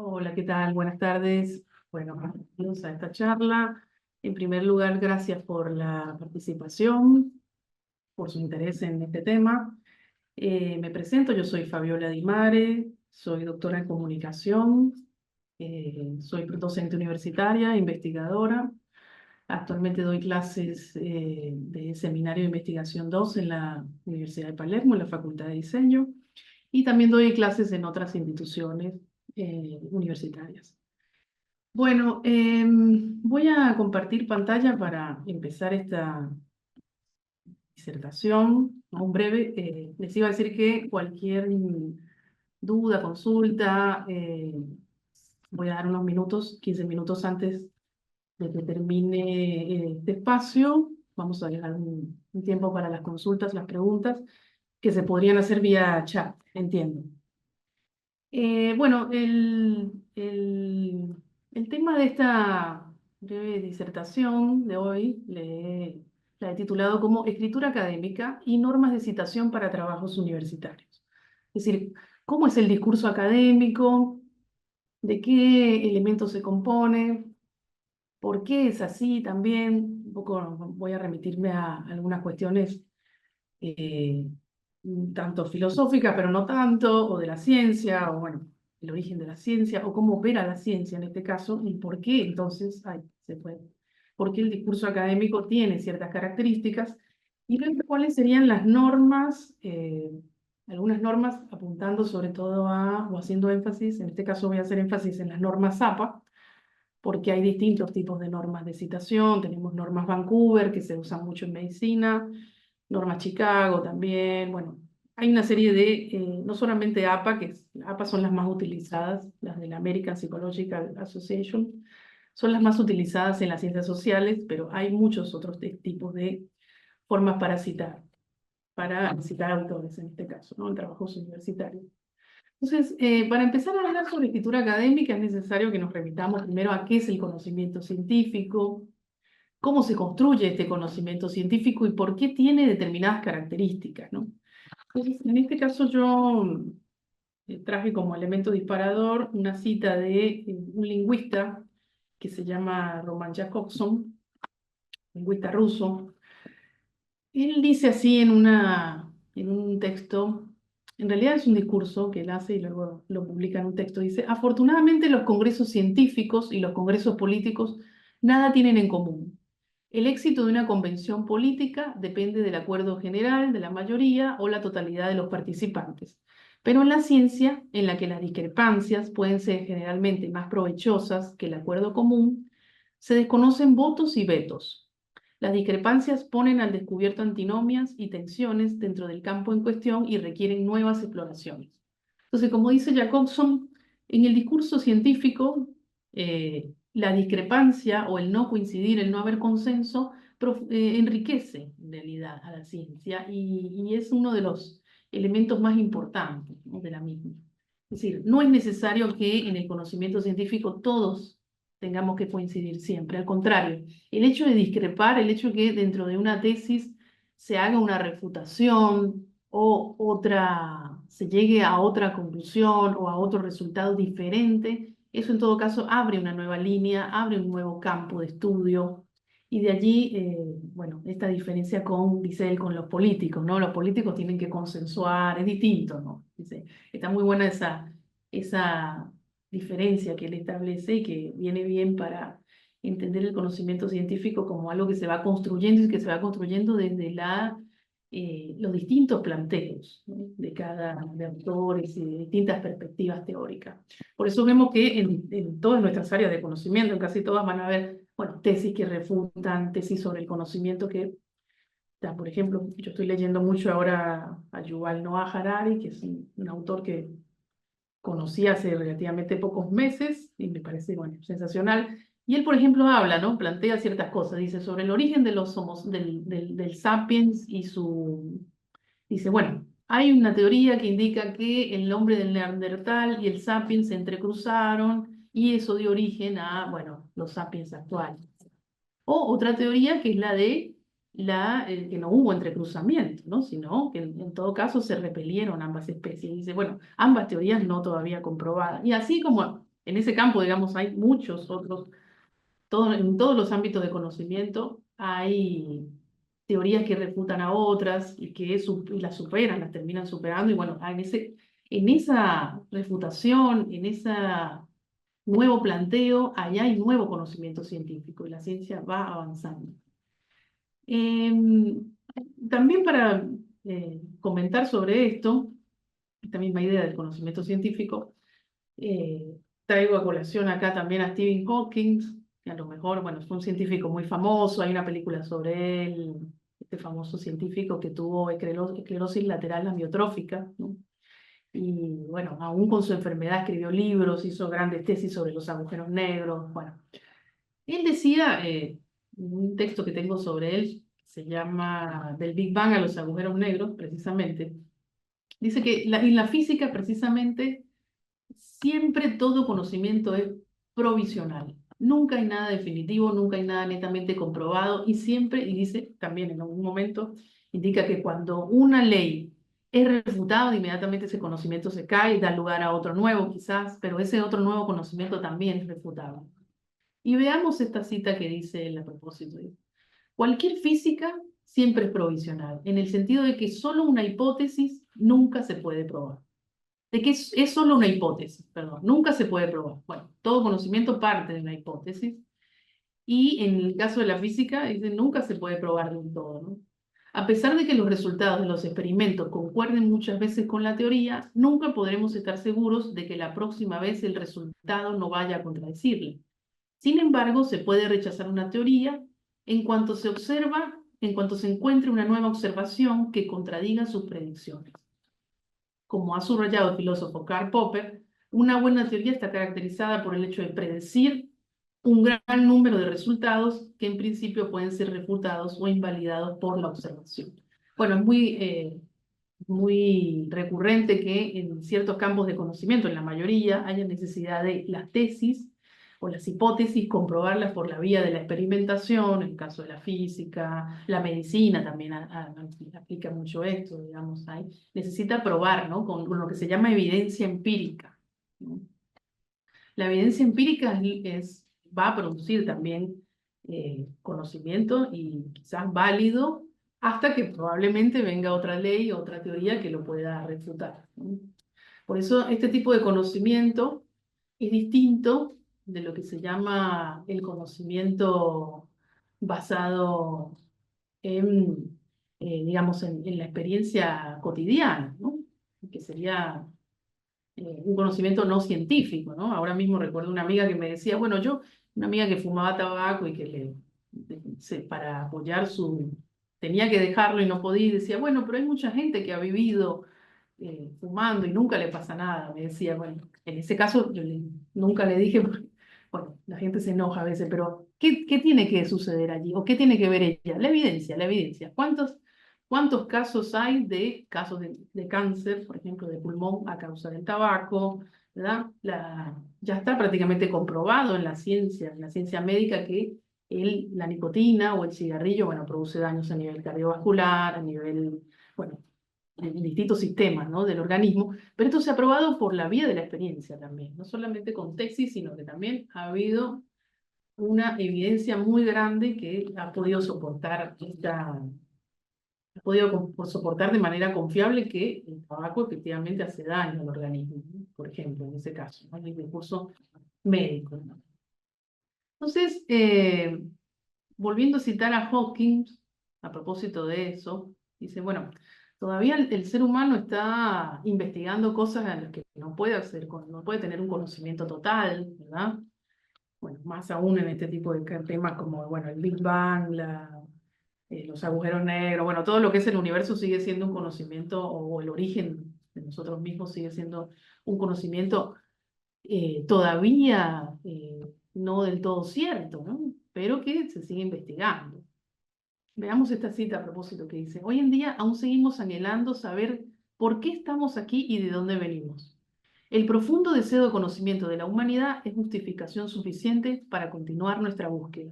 Hola, ¿qué tal? Buenas tardes. Bueno, bienvenidos a esta charla. En primer lugar, gracias por la participación, por su interés en este tema. Me presento, yo soy Fabiola Di Mare, soy doctora en comunicación, soy docente universitaria, investigadora. Actualmente doy clases de Seminario de Investigación 2 en la Universidad de Palermo, en la Facultad de Diseño, y también doy clases en otras instituciones universitarias. Bueno, voy a compartir pantalla para empezar esta disertación, ¿no? Un breve. Les iba a decir que cualquier duda, consulta, voy a dar unos minutos, 15 minutos antes de que termine este espacio. Vamos a dejar un tiempo para las consultas, las preguntas, que se podrían hacer vía chat, entiendo. Bueno, el tema de esta breve disertación de hoy la he titulado como Escritura académica y normas de citación para trabajos universitarios. Es decir, ¿cómo es el discurso académico? ¿De qué elementos se compone? ¿Por qué es así también? Un poco voy a remitirme a algunas cuestiones eh, tanto filosóficas, pero no tanto, o de la ciencia, o bueno, el origen de la ciencia, o cómo opera la ciencia en este caso, y por qué entonces, por qué el discurso académico tiene ciertas características, y ver cuáles serían las normas, algunas normas apuntando sobre todo o haciendo énfasis, en este caso voy a hacer énfasis en las normas APA, porque hay distintos tipos de normas de citación. Tenemos normas Vancouver, que se usan mucho en medicina, normas Chicago también. Bueno, hay una serie de, no solamente APA, APA son las más utilizadas, las de la American Psychological Association, son las más utilizadas en las ciencias sociales, pero hay muchos otros tipos de formas para citar autores en este caso, ¿no? En trabajos universitarios. Entonces, para empezar a hablar sobre escritura académica es necesario que nos remitamos primero a qué es el conocimiento científico, cómo se construye este conocimiento científico y por qué tiene determinadas características, ¿no? Entonces, en este caso yo traje como elemento disparador una cita de un lingüista que se llama Roman Jakobson, lingüista ruso. Él dice así en un texto, en realidad es un discurso que él hace y luego lo publica en un texto. Dice: afortunadamente los congresos científicos y los congresos políticos nada tienen en común. El éxito de una convención política depende del acuerdo general de la mayoría o la totalidad de los participantes. Pero en la ciencia, en la que las discrepancias pueden ser generalmente más provechosas que el acuerdo común, se desconocen votos y vetos. Las discrepancias ponen al descubierto antinomias y tensiones dentro del campo en cuestión y requieren nuevas exploraciones. Entonces, como dice Jacobson, en el discurso científico, la discrepancia o el no coincidir, el no haber consenso, enriquece en realidad a la ciencia y es uno de los elementos más importantes, ¿no?, de la misma. Es decir, no es necesario que en el conocimiento científico todos tengamos que coincidir siempre. Al contrario, el hecho de discrepar, el hecho de que dentro de una tesis se haga una refutación o se llegue a otra conclusión o a otro resultado diferente, eso en todo caso abre una nueva línea, abre un nuevo campo de estudio. Y de allí, bueno, esta diferencia dice él, con los políticos, ¿no? Los políticos tienen que consensuar, es distinto, ¿no? Dice, está muy buena esa diferencia que él establece y que viene bien para entender el conocimiento científico como algo que se va construyendo y que se va construyendo desde los distintos planteos, ¿no?, de autores y de distintas perspectivas teóricas. Por eso vemos que en todas nuestras áreas de conocimiento, en casi todas, van a haber, bueno, tesis que refutan, tesis sobre el conocimiento que, ya, por ejemplo, yo estoy leyendo mucho ahora a Yuval Noah Harari, que es un autor que conocí hace relativamente pocos meses y me parece, bueno, sensacional. Y él, por ejemplo, habla, ¿no? Plantea ciertas cosas. Dice sobre el origen de los del sapiens y su... Dice, bueno, hay una teoría que indica que el hombre del Neandertal y el sapiens se entrecruzaron y eso dio origen a, bueno, los sapiens actuales. O otra teoría que es la de que no hubo entrecruzamiento, ¿no?, sino que en todo caso se repelieron ambas especies. Dice, bueno, ambas teorías no todavía comprobadas. Y así como en ese campo, digamos, hay muchos otros, en todos los ámbitos de conocimiento hay teorías que refutan a otras y que y las superan, las terminan superando, y bueno, en esa refutación, en ese nuevo planteo, allá hay nuevo conocimiento científico y la ciencia va avanzando. Em, También para comentar sobre esto, esta misma idea del conocimiento científico, traigo a colación acá también a Stephen Hawking, que a lo mejor, bueno, fue un científico muy famoso, hay una película sobre él, este famoso científico que tuvo esclerosis lateral amiotrófica, ¿no? Y bueno, aún con su enfermedad escribió libros, hizo grandes tesis sobre los agujeros negros. Bueno, él decía, un texto que tengo sobre él, se llama Del Big Bang a los agujeros negros, precisamente, dice que en la física, precisamente, siempre todo conocimiento es provisional. Nunca hay nada definitivo, nunca hay nada netamente comprobado y siempre, y dice también en algún momento, indica que cuando una ley es refutada, inmediatamente ese conocimiento se cae y da lugar a otro nuevo quizás, pero ese otro nuevo conocimiento también es refutado. Y veamos esta cita que dice él a propósito. Cualquier física siempre es provisional, en el sentido de que solo una hipótesis nunca se puede probar. De que es solo una hipótesis, perdón, nunca se puede probar. Bueno, todo conocimiento parte de una hipótesis y en el caso de la física, dice, nunca se puede probar de un todo, ¿no? A pesar de que los resultados de los experimentos concuerden muchas veces con la teoría, nunca podremos estar seguros de que la próxima vez el resultado no vaya a contradecirle. Sin embargo, se puede rechazar una teoría en cuanto se encuentre una nueva observación que contradiga sus predicciones. Como ha subrayado el filósofo Karl Popper, una buena teoría está caracterizada por el hecho de predecir un gran número de resultados que en principio pueden ser refutados o invalidados por la observación. Bueno, es muy recurrente que en ciertos campos de conocimiento, en la mayoría, haya necesidad de las tesis o las hipótesis, comprobarlas por la vía de la experimentación, en el caso de la física, la medicina también aplica mucho esto, digamos, necesita probar, ¿no? Con lo que se llama evidencia empírica, ¿no? La evidencia empírica va a producir también conocimiento y quizás válido hasta que probablemente venga otra ley, otra teoría que lo pueda refutar, ¿no? Por eso este tipo de conocimiento es distinto de lo que se llama el conocimiento basado en, digamos, en la experiencia cotidiana, ¿no? Que sería un conocimiento no científico, ¿no? Ahora mismo recuerdo una amiga que me decía, bueno, una amiga que fumaba tabaco y que para apoyar tenía que dejarlo y no podía, y decía, bueno, pero hay mucha gente que ha vivido fumando y nunca le pasa nada. Me decía, bueno, en ese caso nunca le dije, porque, bueno, la gente se enoja a veces, pero ¿qué tiene que suceder allí? ¿O qué tiene que ver ella? La evidencia, la evidencia. ¿Cuántos casos hay de casos de cáncer, por ejemplo, de pulmón a causa del tabaco? ¿Verdad? Ya está prácticamente comprobado en la ciencia médica, que la nicotina o el cigarrillo, bueno, produce daños a nivel cardiovascular, a nivel, bueno, en distintos sistemas, ¿no? Del organismo, pero esto se ha probado por la vía de la experiencia también, no solamente con tesis, sino que también ha habido una evidencia muy grande que ha podido soportar de manera confiable que el tabaco efectivamente hace daño al organismo, ¿no? Por ejemplo, en ese caso, ¿no? En el discurso médico, ¿no? Entonces, volviendo a citar a Hawking, a propósito de eso, dice, bueno, todavía el ser humano está investigando cosas a las que no puede no puede tener un conocimiento total, ¿verdad? Bueno, más aún en este tipo de temas como, bueno, el Big Bang, los agujeros negros, bueno, todo lo que es el universo sigue siendo un conocimiento, o el origen de nosotros mismos sigue siendo un conocimiento todavía no del todo cierto, ¿no? Pero que se sigue investigando. Veamos esta cita a propósito que dice, hoy en día aún seguimos anhelando saber por qué estamos aquí y de dónde venimos. El profundo deseo de conocimiento de la humanidad es justificación suficiente para continuar nuestra búsqueda.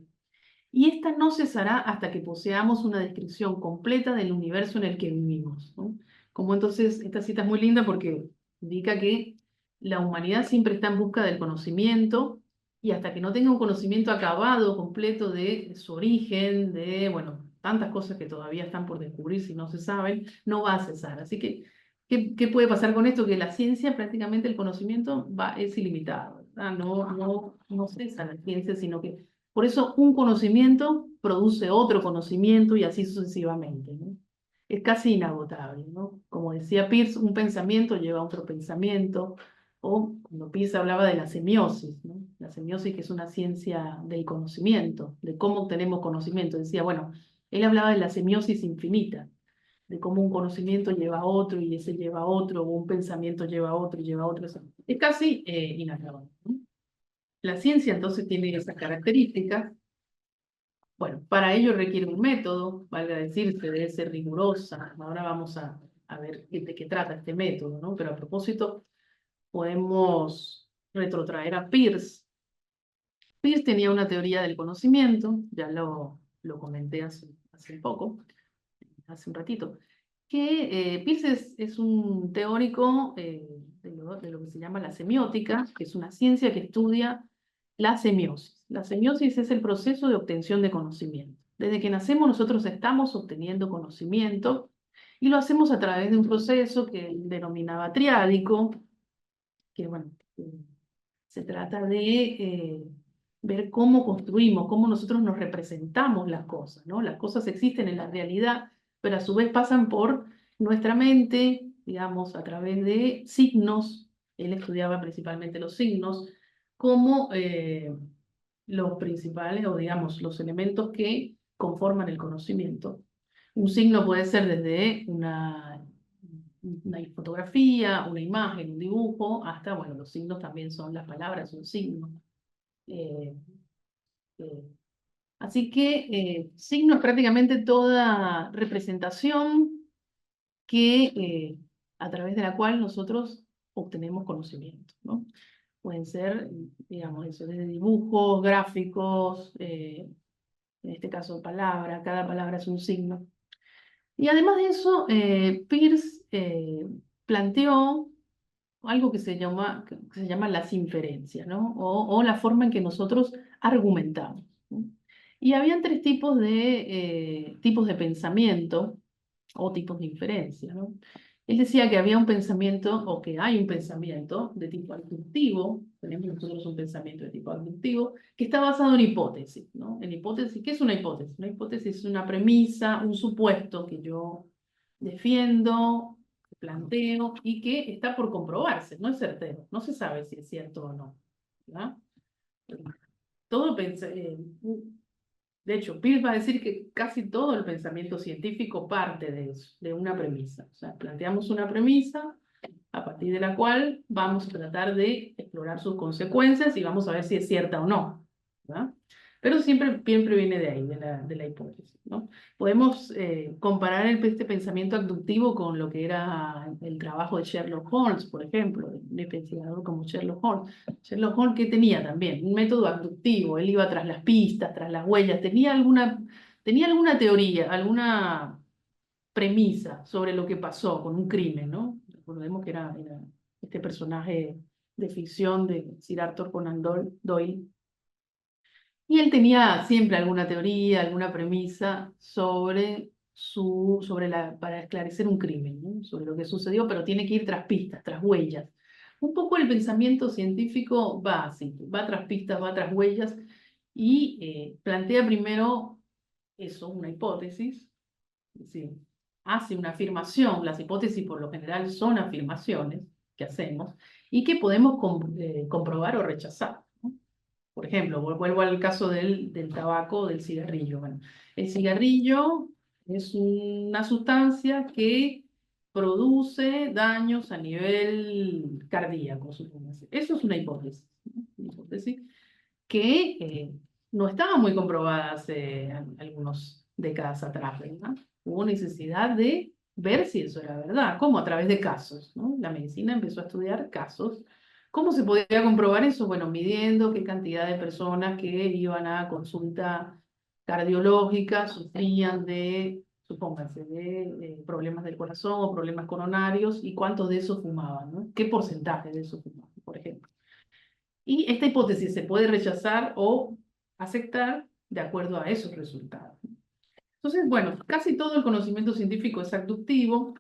Y esta no cesará hasta que poseamos una descripción completa del universo en el que vivimos, ¿no? Como entonces, esta cita es muy linda porque indica que la humanidad siempre está en busca del conocimiento y hasta que no tenga un conocimiento acabado, completo de su origen, de, bueno, tantas cosas que todavía están por descubrir si no se saben, no va a cesar. Así que, ¿qué puede pasar con esto? Que la ciencia, prácticamente el conocimiento es ilimitado, ¿verdad? No cesa la ciencia, sino que por eso un conocimiento produce otro conocimiento y así sucesivamente, ¿no? Es casi inagotable, ¿no? Como decía Peirce, un pensamiento lleva a otro pensamiento, o cuando Peirce hablaba de la semiosis, ¿no? La semiosis que es una ciencia del conocimiento, de cómo obtenemos conocimiento. Decía, bueno, él hablaba de la semiosis infinita, de cómo un conocimiento lleva a otro y ese lleva a otro, o un pensamiento lleva a otro y lleva a otro. Es casi inacabable, ¿no? La ciencia entonces tiene esas características. Bueno, para ello requiere un método, valga decirse, debe ser rigurosa. Ahora vamos a ver de qué trata este método, ¿no? Pero a propósito, podemos retrotraer a Peirce. Peirce tenía una teoría del conocimiento, ya lo comenté hace poco, hace un ratito, que Peirce es un teórico de lo que se llama la semiótica, que es una ciencia que estudia la semiosis. La semiosis es el proceso de obtención de conocimiento. Desde que nacemos nosotros estamos obteniendo conocimiento y lo hacemos a través de un proceso que él denominaba triádico, que bueno, se trata de ver cómo construimos, cómo nosotros nos representamos las cosas, ¿no? Las cosas existen en la realidad, pero a su vez pasan por nuestra mente, digamos, a través de signos. Él estudiaba principalmente los signos, como los principales, o digamos, los elementos que conforman el conocimiento. Un signo puede ser desde una fotografía, una imagen, un dibujo, hasta, bueno, los signos también son las palabras, un signo. Eh, eh, Así que signo es prácticamente toda representación que, a través de la cual nosotros obtenemos conocimiento, ¿no? Pueden ser, digamos, eso, desde dibujos, gráficos, en este caso palabra, cada palabra es un signo. Y además de eso, Peirce planteó algo que se llama las inferencias, ¿no? O la forma en que nosotros argumentamos, ¿no? Y habían tres tipos de pensamiento o tipos de inferencia, ¿no? Él decía que había un pensamiento, o que hay un pensamiento de tipo abductivo, tenemos nosotros un pensamiento de tipo abductivo, que está basado en hipótesis, ¿no? En hipótesis, ¿qué es una hipótesis? Una hipótesis es una premisa, un supuesto que yo defiendo, que planteo, y que está por comprobarse, no es certero, no se sabe si es cierto o no, ¿verdad? Todo de hecho, Peirce va a decir que casi todo el pensamiento científico parte de eso, de una premisa. O sea, planteamos una premisa a partir de la cual vamos a tratar de explorar sus consecuencias y vamos a ver si es cierta o no, ¿verdad? Pero siempre viene de ahí, de la hipótesis, ¿no? Podemos comparar este pensamiento abductivo con lo que era el trabajo de Sherlock Holmes, por ejemplo, un investigador como Sherlock Holmes. Sherlock Holmes, ¿qué tenía también? Un método abductivo, él iba tras las pistas, tras las huellas, tenía alguna teoría, alguna premisa sobre lo que pasó con un crimen, ¿no? Recordemos que era este personaje de ficción de Sir Arthur Conan Doyle. Y él tenía siempre alguna teoría, alguna premisa para esclarecer un crimen, ¿no? Sobre lo que sucedió, pero tiene que ir tras pistas, tras huellas. Un poco el pensamiento científico va así, va tras pistas, va tras huellas y plantea primero eso, una hipótesis, es decir, hace una afirmación. Las hipótesis por lo general son afirmaciones que hacemos y que podemos comprobar o rechazar, ¿no? Por ejemplo, vuelvo al caso del tabaco, del cigarrillo. Bueno, el cigarrillo es una sustancia que produce daños a nivel cardíaco, supóngase. Eso es una hipótesis, ¿no? Una hipótesis que no estaba muy comprobada hace algunas décadas atrás, ¿verdad? Hubo necesidad de ver si eso era verdad, como a través de casos, ¿no? La medicina empezó a estudiar casos. ¿Cómo se podía comprobar eso? Bueno, midiendo qué cantidad de personas que iban a consulta cardiológica sufrían supónganse, de problemas del corazón o problemas coronarios y cuántos de esos fumaban, ¿no? ¿Qué porcentaje de esos fumaban? Y esta hipótesis se puede rechazar o aceptar de acuerdo a esos resultados. Entonces, bueno, casi todo el conocimiento científico es abductivo.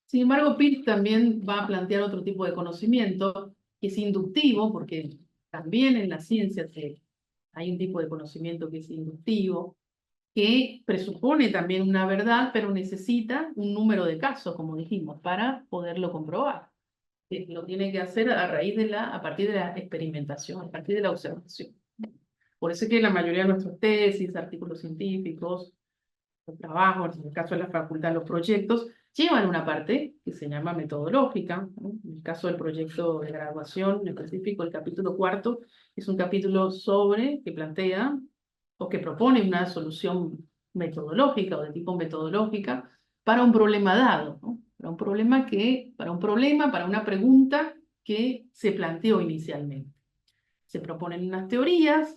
Sin embargo, Peirce también va a plantear otro tipo de conocimiento, que es inductivo, porque también en la ciencia hay un tipo de conocimiento que es inductivo, que presupone también una verdad, pero necesita un número de casos, como dijimos, para poderlo comprobar. Lo tiene que hacer a partir de la experimentación, a partir de la observación. Por eso es que la mayoría de nuestras tesis, artículos científicos, los trabajos, en el caso de la facultad, los proyectos, llevan una parte que se llama metodológica, ¿no? En el caso del proyecto de graduación, en específico, el capítulo cuarto, es un capítulo que plantea o que propone una solución metodológica o de tipo metodológica para un problema dado, ¿no? Para una pregunta que se planteó inicialmente. Se proponen unas teorías.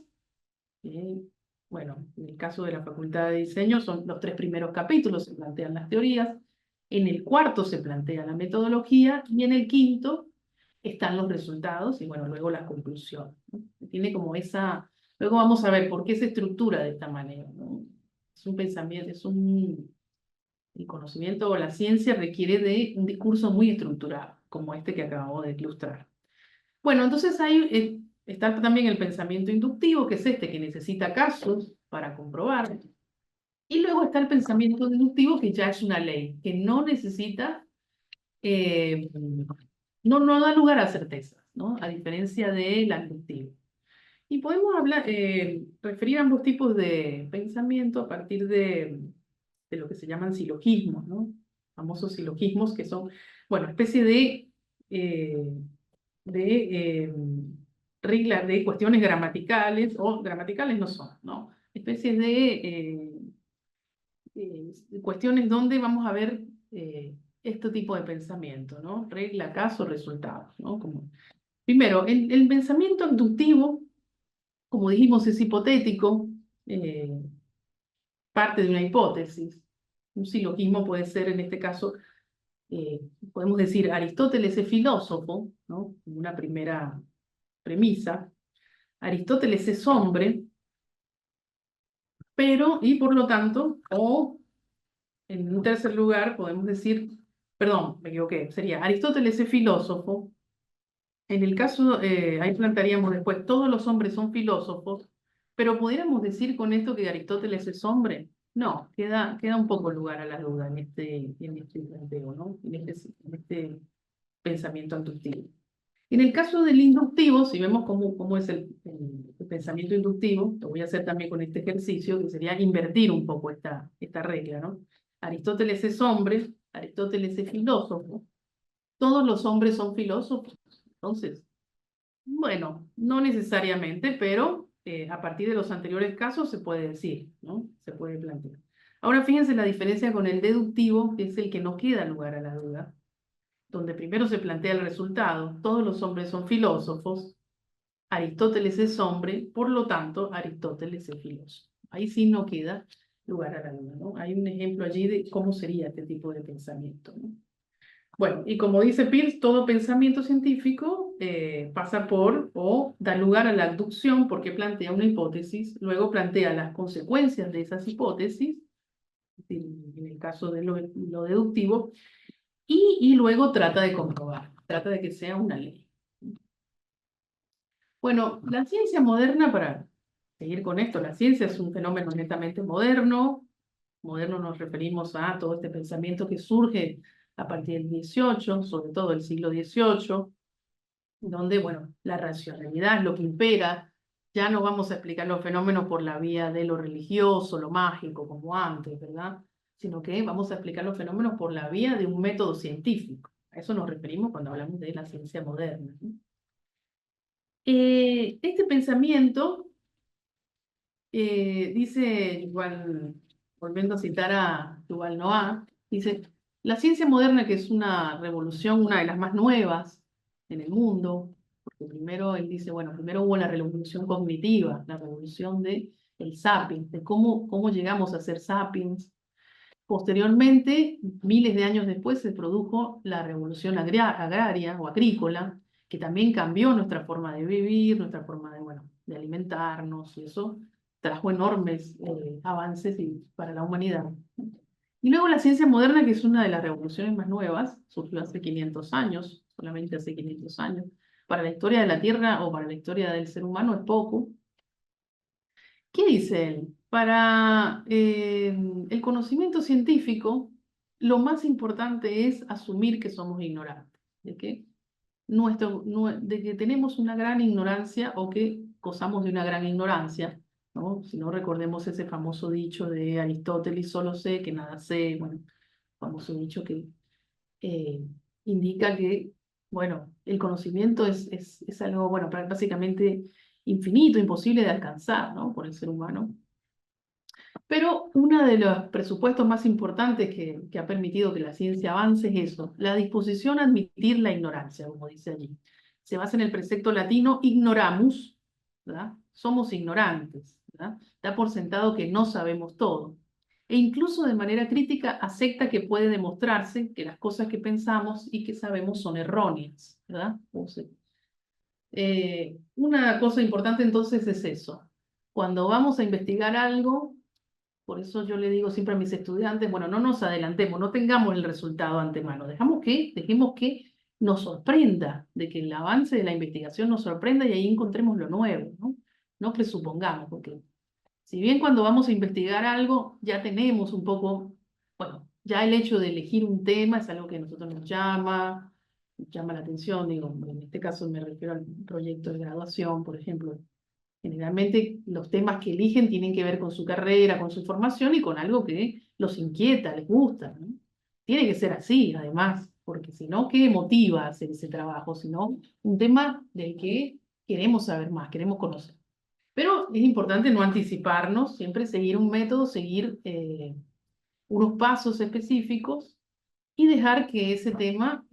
Bueno, en el caso de la Facultad de Diseño son los 3 primeros capítulos, se plantean las teorías, en el cuarto se plantea la metodología y en el quinto están los resultados y bueno, luego la conclusión, ¿no? Tiene como luego vamos a ver por qué se estructura de esta manera, ¿no? Es un pensamiento, el conocimiento o la ciencia requiere de un discurso muy estructurado, como este que acabamos de ilustrar. Bueno, entonces está también el pensamiento inductivo, que es este que necesita casos para comprobar. Y luego está el pensamiento deductivo, que ya es una ley, que no necesita, no da lugar a certezas, ¿no? A diferencia del inductivo. Y podemos referir ambos tipos de pensamiento a partir de lo que se llaman silogismos, ¿no? Famosos silogismos que son, bueno, especie eh, de reglas, de cuestiones gramaticales, o gramaticales no son, ¿no? Especies de cuestiones donde vamos a ver este tipo de pensamiento, ¿no? Regla, caso, resultado, ¿no? Primero, el pensamiento inductivo, como dijimos, es hipotético, eh, parte de una hipótesis. Un silogismo puede ser, en este caso, eh, podemos decir, Aristóteles es filósofo, ¿no? Una primera premisa. Aristóteles es hombre, y por lo tanto, o en un tercer lugar podemos decir, perdón, me equivoqué, sería Aristóteles es filósofo. En el caso, ahí plantearíamos después, todos los hombres son filósofos, pero ¿pudiéramos decir con esto que Aristóteles es hombre? No, queda un poco lugar a la duda en este planteo, ¿no? En este pensamiento inductivo. En el caso del inductivo, si vemos cómo es el pensamiento inductivo, lo voy a hacer también con este ejercicio, que sería invertir un poco esta regla, ¿no? Aristóteles es hombre, Aristóteles es filósofo, todos los hombres son filósofos. Entonces, bueno, no necesariamente, pero a partir de los anteriores casos se puede decir, ¿no? Se puede plantear. Ahora fíjense la diferencia con el deductivo, que es el que no queda lugar a la duda, donde primero se plantea el resultado. Todos los hombres son filósofos, Aristóteles es hombre, por lo tanto, Aristóteles es filósofo. Ahí sí no queda lugar a la duda, ¿no? Hay un ejemplo allí de cómo sería este tipo de pensamiento, ¿no? Bueno, y como dice Peirce, todo pensamiento científico pasa por o da lugar a la abducción porque plantea una hipótesis, luego plantea las consecuencias de esas hipótesis, en el caso de lo deductivo, y luego trata de comprobar, trata de que sea una ley. Bueno, la ciencia moderna, para seguir con esto, la ciencia es un fenómeno netamente moderno. Moderno nos referimos a todo este pensamiento que surge a partir del 18, sobre todo el siglo XVIII, donde, bueno, la racionalidad es lo que impera. Ya no vamos a explicar los fenómenos por la vía de lo religioso, lo mágico, como antes, ¿verdad? Sino que vamos a explicar los fenómenos por la vía de un método científico. A eso nos referimos cuando hablamos de la ciencia moderna, ¿no? Este pensamiento dice, igual, volviendo a citar a Yuval Noah, dice, la ciencia moderna, que es una revolución, una de las más nuevas en el mundo, porque primero él dice, bueno, primero hubo la revolución cognitiva, la revolución del sapiens, de cómo llegamos a ser sapiens. Posteriormente, miles de años después, se produjo la revolución agraria o agrícola, que también cambió nuestra forma de vivir, nuestra forma de, bueno, de alimentarnos, y eso trajo enormes avances para la humanidad. Y luego la ciencia moderna, que es una de las revoluciones más nuevas, surgió hace 500 años, solamente hace 500 años. Para la historia de la Tierra o para la historia del ser humano es poco. ¿Qué dice él? Para el conocimiento científico, lo más importante es asumir que somos ignorantes, de que, de que tenemos una gran ignorancia o que gozamos de una gran ignorancia, ¿no? Si no, recordemos ese famoso dicho de Aristóteles: solo sé que nada sé, bueno, famoso dicho que eh, indica que, bueno, el conocimiento es algo, bueno, básicamente infinito, imposible de alcanzar, ¿no? Por el ser humano. Pero uno de los presupuestos más importantes que ha permitido que la ciencia avance es eso, la disposición a admitir la ignorancia, como dice allí. Se basa en el precepto latino ignoramus, ¿verdad? Somos ignorantes, ¿verdad? Da por sentado que no sabemos todo. E incluso de manera crítica acepta que puede demostrarse que las cosas que pensamos y que sabemos son erróneas, ¿verdad? Una cosa importante entonces es eso. Cuando vamos a investigar algo, por eso yo le digo siempre a mis estudiantes, bueno, no nos adelantemos, no tengamos el resultado antemano, dejemos que nos sorprenda, de que el avance de la investigación nos sorprenda y ahí encontremos lo nuevo, ¿no? No presupongamos, porque si bien cuando vamos a investigar algo ya tenemos un poco, bueno, ya el hecho de elegir un tema es algo que a nosotros nos llama la atención, digo, en este caso me refiero al proyecto de graduación, por ejemplo. Generalmente los temas que eligen tienen que ver con su carrera, con su formación y con algo que los inquieta, les gusta, ¿no? Tiene que ser así, además, porque si no, ¿qué motiva a hacer ese trabajo? Sino un tema del que queremos saber más, queremos conocer. Pero es importante no anticiparnos, siempre seguir un método, seguir unos pasos específicos y dejar que ese tema,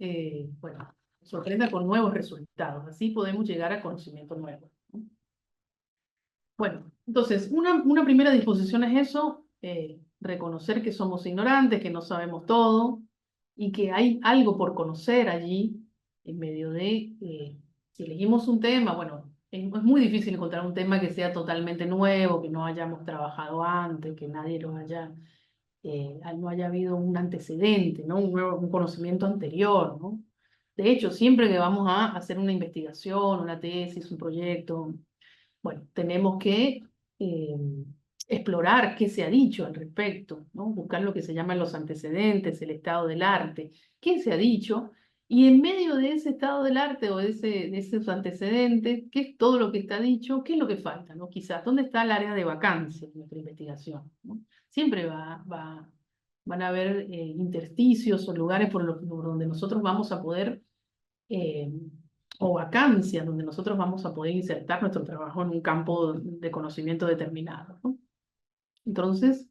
bueno, sorprenda con nuevos resultados. Así podemos llegar a conocimiento nuevo, ¿no? Bueno, entonces, una primera disposición es eso, reconocer que somos ignorantes, que no sabemos todo y que hay algo por conocer allí en medio de, si elegimos un tema, bueno, es muy difícil encontrar un tema que sea totalmente nuevo, que no hayamos trabajado antes, que nadie lo haya, no haya habido un antecedente, ¿no? Un conocimiento anterior, ¿no? De hecho, siempre que vamos a hacer una investigación, una tesis, un proyecto, bueno, tenemos que eh, explorar qué se ha dicho al respecto, ¿no? Buscar lo que se llaman los antecedentes, el estado del arte, qué se ha dicho, y en medio de ese estado del arte o de esos antecedentes, qué es todo lo que está dicho, qué es lo que falta, ¿no? Quizás, ¿dónde está el área de vacancia en nuestra investigación, ¿no? Siempre van a haber intersticios o lugares por donde nosotros vamos a poder eh, o vacancias donde nosotros vamos a poder insertar nuestro trabajo en un campo de conocimiento determinado, ¿no? Entonces,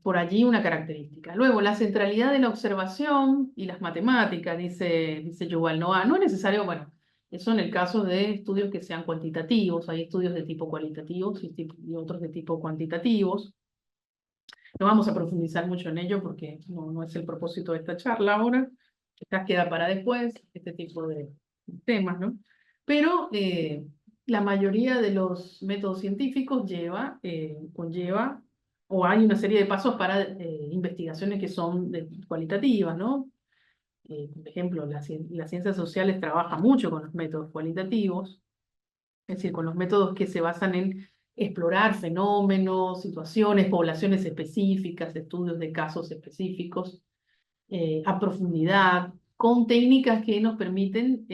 por allí una característica. Luego, la centralidad de la observación y las matemáticas, dice Yuval Noah. No es necesario, bueno, eso en el caso de estudios que sean cuantitativos, hay estudios de tipo cualitativos y otros de tipo cuantitativos. No vamos a profundizar mucho en ello porque no es el propósito de esta charla ahora. Quizás queda para después este tipo de temas, ¿no? Pero la mayoría de los métodos científicos conlleva, o hay una serie de pasos para investigaciones que son cualitativas, ¿no? Por ejemplo, las ciencias sociales trabajan mucho con los métodos cualitativos, es decir, con los métodos que se basan en explorar fenómenos, situaciones, poblaciones específicas, estudios de casos específicos, a profundidad, con técnicas que nos permiten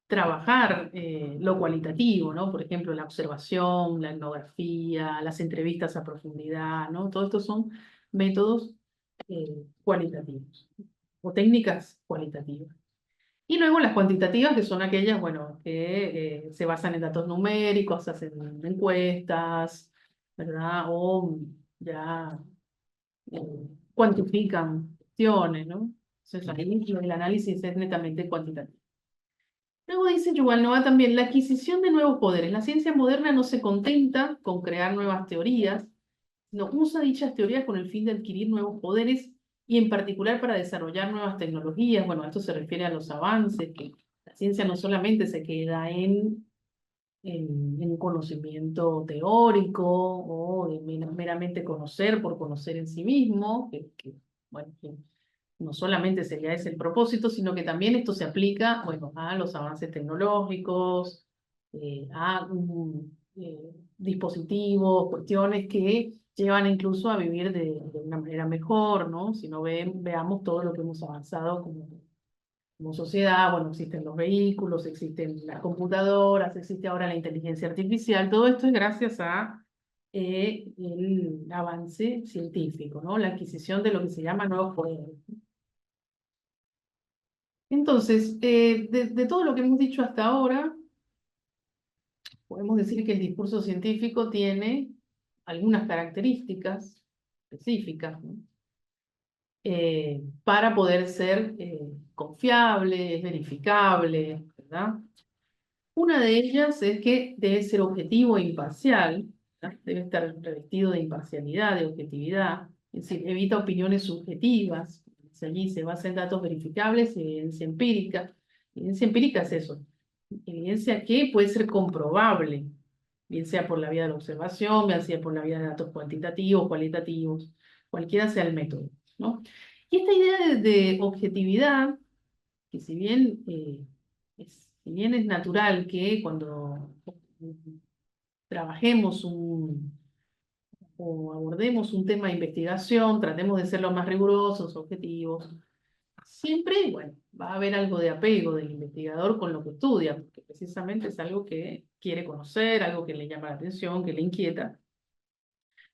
trabajar lo cualitativo, ¿no? Por ejemplo, la observación, la etnografía, las entrevistas a profundidad, ¿no? Todos estos son métodos cualitativos o técnicas cualitativas. Y luego las cuantitativas, que son aquellas, bueno, que se basan en datos numéricos, hacen encuestas, ¿verdad? O ya eh, cuantifican cuestiones, ¿no? Entonces ahí el análisis es netamente cuantitativo. Luego dice Yuval Noah también, la adquisición de nuevos poderes. La ciencia moderna no se contenta con crear nuevas teorías, sino usa dichas teorías con el fin de adquirir nuevos poderes y en particular para desarrollar nuevas tecnologías. Bueno, esto se refiere a los avances que ciencia no solamente se queda en conocimiento teórico o de meramente conocer por conocer en sí mismo, bueno, que no solamente sería ese el propósito, sino que también esto se aplica, bueno, a los avances tecnológicos, a dispositivos, cuestiones que llevan incluso a vivir de una manera mejor, ¿no? Si no veamos todo lo que hemos avanzado como sociedad, bueno, existen los vehículos, existen las computadoras, existe ahora la inteligencia artificial, todo esto es gracias a el avance científico, ¿no? La adquisición de lo que se llama nuevos poderes. Entonces, de todo lo que hemos dicho hasta ahora, podemos decir que el discurso científico tiene algunas características específicas, ¿no? Para poder ser confiable, verificable, ¿verdad? Una de ellas es que debe ser objetivo e imparcial, ¿verdad? Debe estar revestido de imparcialidad, de objetividad, es decir, evita opiniones subjetivas. Allí se basa en datos verificables y evidencia empírica. Evidencia empírica es eso, evidencia que puede ser comprobable, bien sea por la vía de la observación, bien sea por la vía de datos cuantitativos, cualitativos, cualquiera sea el método, ¿no? Y esta idea de objetividad, que si bien es natural que cuando trabajemos o abordemos un tema de investigación, tratemos de ser lo más rigurosos, objetivos, siempre, bueno, va a haber algo de apego del investigador con lo que estudia, porque precisamente es algo que quiere conocer, algo que le llama la atención, que le inquieta.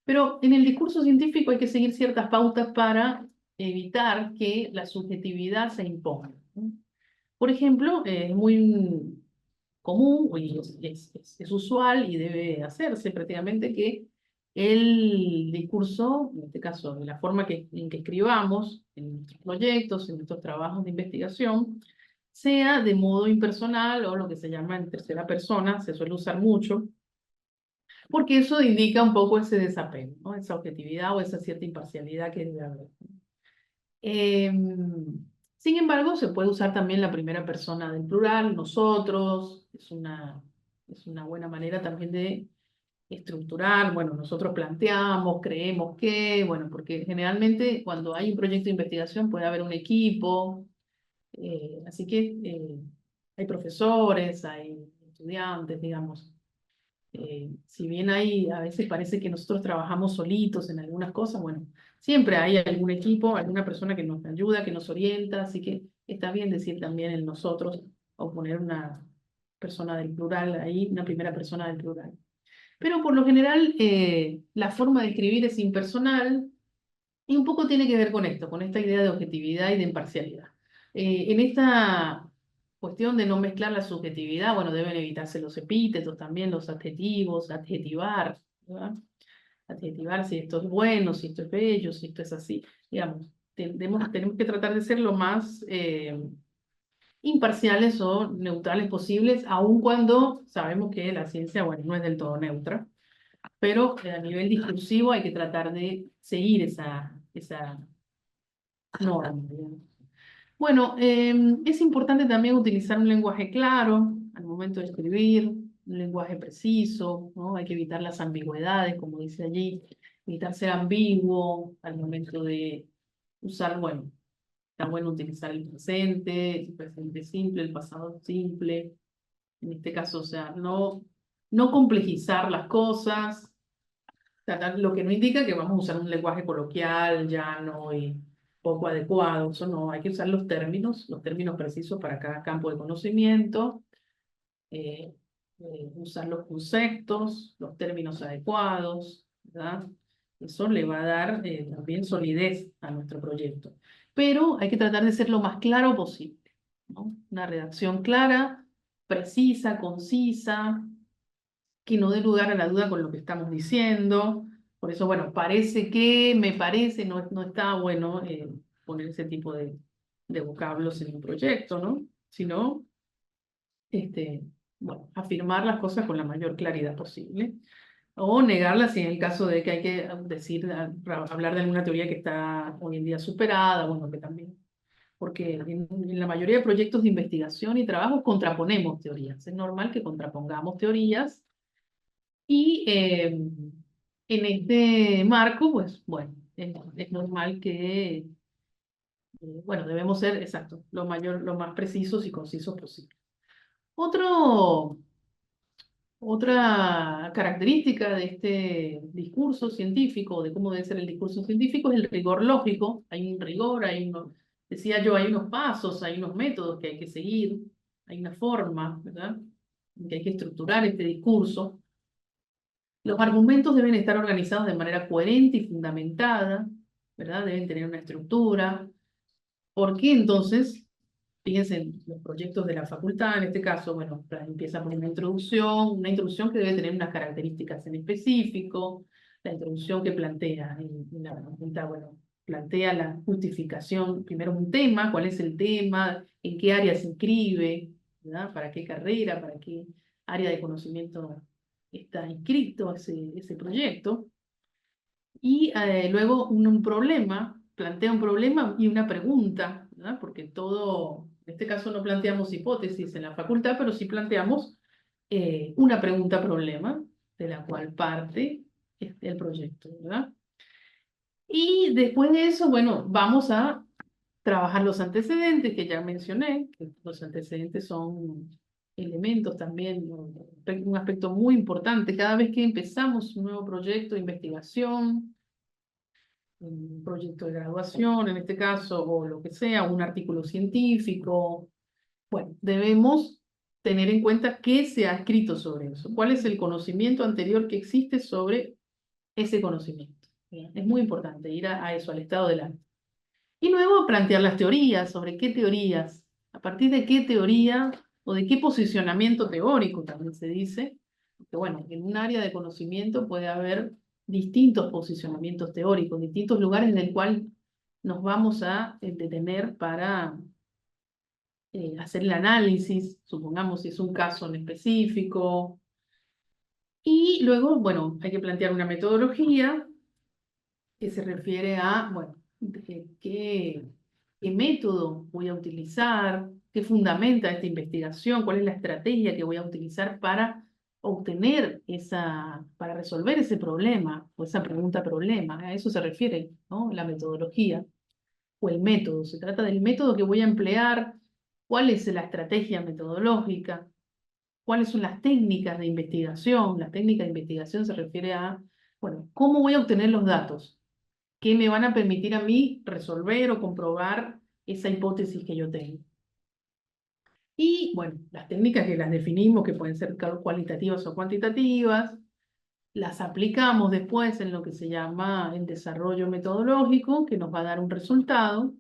Pero en el discurso científico hay que seguir ciertas pautas para evitar que la subjetividad se imponga, ¿no? Por ejemplo, es muy común y es usual y debe hacerse prácticamente que el discurso, en este caso, de la forma en que escribamos en nuestros proyectos, en nuestros trabajos de investigación, sea de modo impersonal o lo que se llama en tercera persona, se suele usar mucho, porque eso indica un poco ese desapego, ¿no? Esa objetividad o esa cierta imparcialidad que debe haber. Sin embargo, se puede usar también la primera persona del plural, nosotros, es una buena manera también de estructurar, bueno, nosotros planteamos, creemos que, bueno, porque generalmente cuando hay un proyecto de investigación puede haber un equipo, así que hay profesores, hay estudiantes, digamos. Si bien hay, a veces parece que nosotros trabajamos solitos en algunas cosas, bueno, siempre hay algún equipo, alguna persona que nos ayuda, que nos orienta, así que está bien decir también el nosotros o poner una persona del plural ahí, una primera persona del plural. Pero por lo general, la forma de escribir es impersonal y un poco tiene que ver con esto, con esta idea de objetividad y de imparcialidad. En esta cuestión de no mezclar la subjetividad, bueno, deben evitarse los epítetos, también los adjetivos, adjetivar, ¿verdad? Adjetivar si esto es bueno, si esto es bello, si esto es así. Digamos, tenemos que tratar de ser lo más imparciales o neutrales posibles, aun cuando sabemos que la ciencia, bueno, no es del todo neutra, pero a nivel discursivo hay que tratar de seguir esa norma, digamos. Bueno, es importante también utilizar un lenguaje claro al momento de escribir, un lenguaje preciso, ¿no? Hay que evitar las ambigüedades, como dice allí, evitar ser ambiguo al momento de usar, bueno, está bueno utilizar el presente simple, el pasado simple, en este caso, o sea, no complejizar las cosas, lo que no indica que vamos a usar un lenguaje coloquial, llano y poco adecuado. Eso no, hay que usar los términos precisos para cada campo de conocimiento, eh, usar los conceptos, los términos adecuados, ¿verdad? Eso le va a dar también solidez a nuestro proyecto. Pero hay que tratar de ser lo más claro posible, ¿no? Una redacción clara, precisa, concisa, que no dé lugar a la duda con lo que estamos diciendo. Por eso, bueno, parece que, me parece, no está bueno poner ese tipo de vocablos en un proyecto, ¿no? Sino, este, bueno, afirmar las cosas con la mayor claridad posible. O negarlas en el caso de que hay que decir, hablar de alguna teoría que está hoy en día superada, bueno, que también porque en la mayoría de proyectos de investigación y trabajo contraponemos teorías. Es normal que contrapongamos teorías y en este marco, pues bueno, es normal que, bueno, debemos ser, exacto, lo más precisos y concisos posible. Otro, Otra característica de este discurso científico, de cómo debe ser el discurso científico, es el rigor lógico. Hay un rigor, decía yo, hay unos pasos, hay unos métodos que hay que seguir, hay una forma, ¿verdad? En que hay que estructurar este discurso. Los argumentos deben estar organizados de manera coherente y fundamentada, ¿verdad? Deben tener una estructura. ¿Por qué entonces? Fíjense en los proyectos de la facultad, en este caso, bueno, empieza por una introducción que debe tener unas características en específico, la introducción que plantea en la facultad, bueno, plantea la justificación, primero un tema, cuál es el tema, en qué área se inscribe, ¿verdad? Para qué carrera, para qué área de conocimiento está inscrito ese proyecto. Y luego un problema, plantea un problema y una pregunta, ¿verdad? Porque todo, en este caso no planteamos hipótesis en la facultad, pero sí planteamos una pregunta-problema, de la cual parte el proyecto, ¿verdad? Y después de eso, bueno, vamos a trabajar los antecedentes que ya mencioné, que los antecedentes son elementos también, ¿no? Un aspecto muy importante. Cada vez que empezamos un nuevo proyecto de investigación, un proyecto de graduación, en este caso, o lo que sea, un artículo científico. Bueno, debemos tener en cuenta qué se ha escrito sobre eso, cuál es el conocimiento anterior que existe sobre ese conocimiento. Bien, es muy importante ir a eso, al estado del arte. Y luego plantear las teorías, sobre qué teorías, a partir de qué teoría o de qué posicionamiento teórico también se dice, porque bueno, en un área de conocimiento puede haber distintos posicionamientos teóricos, distintos lugares en el cual nos vamos a detener para hacer el análisis, supongamos si es un caso en específico. Y luego, bueno, hay que plantear una metodología que se refiere a, bueno, qué método voy a utilizar, qué fundamenta esta investigación, cuál es la estrategia que voy a utilizar para obtener para resolver ese problema o esa pregunta-problema. A eso se refiere, ¿no? La metodología o el método. Se trata del método que voy a emplear, cuál es la estrategia metodológica, cuáles son las técnicas de investigación. La técnica de investigación se refiere a, bueno, cómo voy a obtener los datos que me van a permitir a mí resolver o comprobar esa hipótesis que yo tengo. Y bueno, las técnicas que las definimos, que pueden ser cualitativas o cuantitativas, las aplicamos después en lo que se llama el desarrollo metodológico, que nos va a dar un resultado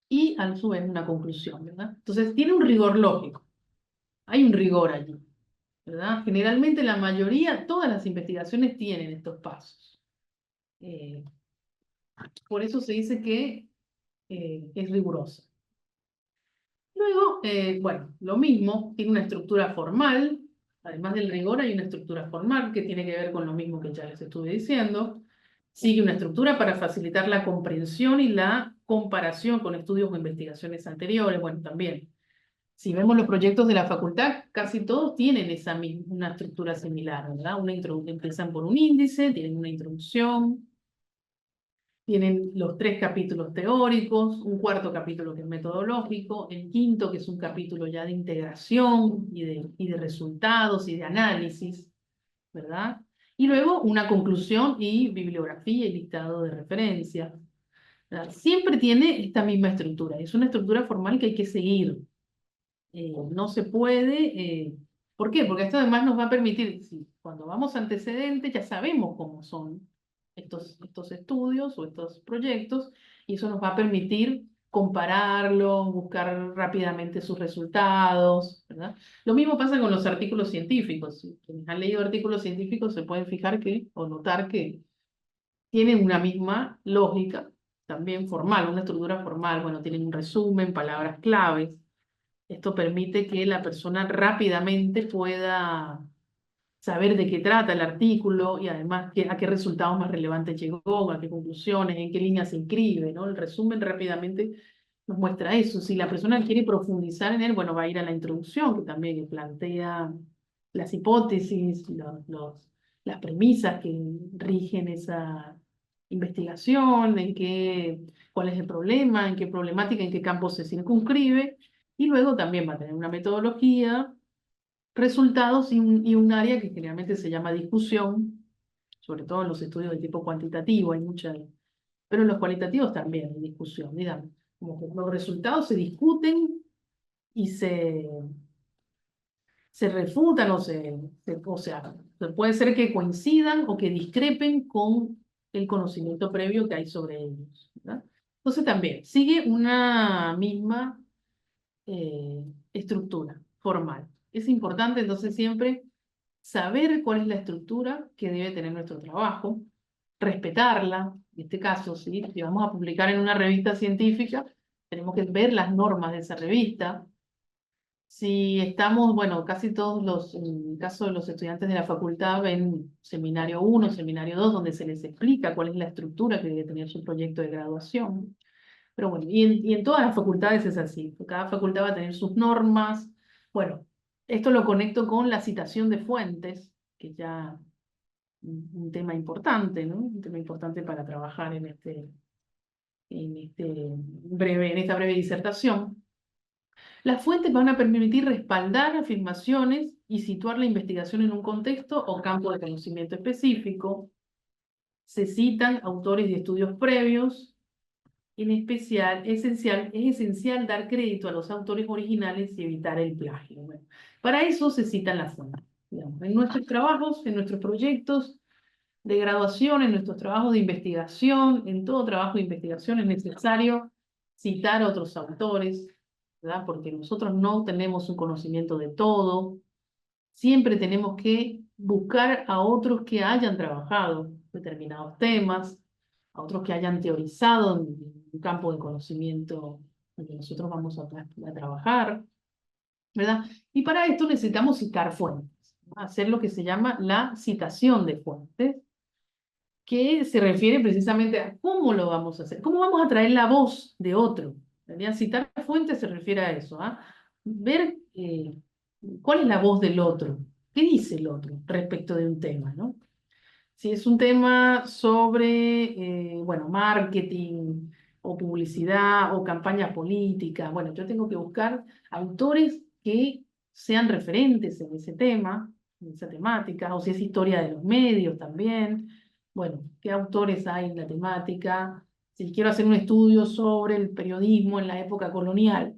y a su vez una conclusión, ¿verdad? Entonces tiene un rigor lógico, hay un rigor allí, ¿verdad? Generalmente la mayoría, todas las investigaciones tienen estos pasos. Por eso se dice que es rigurosa. Luego, bueno, lo mismo, tiene una estructura formal, además del rigor hay una estructura formal que tiene que ver con lo mismo que ya les estuve diciendo. Sigue una estructura para facilitar la comprensión y la comparación con estudios o investigaciones anteriores. Bueno, también, si vemos los proyectos de la facultad, casi todos tienen una estructura similar, ¿verdad? Empiezan por un índice, tienen una introducción, tienen los 3 capítulos teóricos, un cuarto capítulo que es metodológico, el quinto que es un capítulo ya de integración y de resultados y de análisis, ¿verdad? Y luego una conclusión y bibliografía y listado de referencias, ¿verdad? Siempre tiene esta misma estructura, es una estructura formal que hay que seguir. No se puede, ¿por qué? Porque esto además nos va a permitir, si cuando vamos a antecedentes ya sabemos cómo son estos estudios o estos proyectos, y eso nos va a permitir compararlos, buscar rápidamente sus resultados, ¿verdad? Lo mismo pasa con los artículos científicos. Si quienes han leído artículos científicos se pueden fijar o notar que tienen una misma lógica, también formal, una estructura formal. Bueno, tienen un resumen, palabras claves. Esto permite que la persona rápidamente pueda saber de qué trata el artículo y además a qué resultados más relevantes llegó, a qué conclusiones, en qué línea se inscribe, ¿no? El resumen rápidamente nos muestra eso. Si la persona quiere profundizar en él, bueno, va a ir a la introducción, que también plantea las hipótesis, las premisas que rigen esa investigación, cuál es el problema, en qué problemática, en qué campo se circunscribe, y luego también va a tener una metodología, resultados y un área que generalmente se llama discusión, sobre todo en los estudios de tipo cuantitativo, hay mucha, pero en los cualitativos también hay discusión, digamos, como que los resultados se discuten y se refutan o sea, puede ser que coincidan o que discrepen con el conocimiento previo que hay sobre ellos, ¿verdad? Entonces también sigue una misma eh, estructura formal. Es importante entonces siempre saber cuál es la estructura que debe tener nuestro trabajo, respetarla. En este caso, ¿sí? Si vamos a publicar en una revista científica, tenemos que ver las normas de esa revista. Si estamos, bueno, casi todos en el caso de los estudiantes de la facultad ven seminario 1, seminario 2, donde se les explica cuál es la estructura que debe tener su proyecto de graduación. Pero bueno, y en todas las facultades es así. Cada facultad va a tener sus normas. Bueno, esto lo conecto con la citación de fuentes, que ya un tema importante, ¿no? Un tema importante para trabajar en esta breve disertación. Las fuentes van a permitir respaldar afirmaciones y situar la investigación en un contexto o campo de conocimiento específico. Se citan autores y estudios previos. En especial, es esencial dar crédito a los autores originales y evitar el plagio. Bueno, para eso se citan las fuentes. Digamos, en nuestros trabajos, en nuestros proyectos de graduación, en nuestros trabajos de investigación, en todo trabajo de investigación es necesario citar a otros autores, ¿verdad? Porque nosotros no tenemos un conocimiento de todo. Siempre tenemos que buscar a otros que hayan trabajado determinados temas, a otros que hayan teorizado en un campo de conocimiento en que nosotros vamos a trabajar, ¿verdad? Y para esto necesitamos citar fuentes, ¿no? Hacer lo que se llama la citación de fuentes, que se refiere precisamente a cómo lo vamos a hacer, cómo vamos a traer la voz de otro. ¿Verdad? Citar fuentes se refiere a eso, ¿ah? Ver cuál es la voz del otro, qué dice el otro respecto de un tema, ¿no? Si es un tema sobre, bueno, marketing o publicidad o campañas políticas, bueno, yo tengo que buscar autores que sean referentes en ese tema, en esa temática, o si es historia de los medios también, bueno, qué autores hay en la temática, si quiero hacer un estudio sobre el periodismo en la época colonial,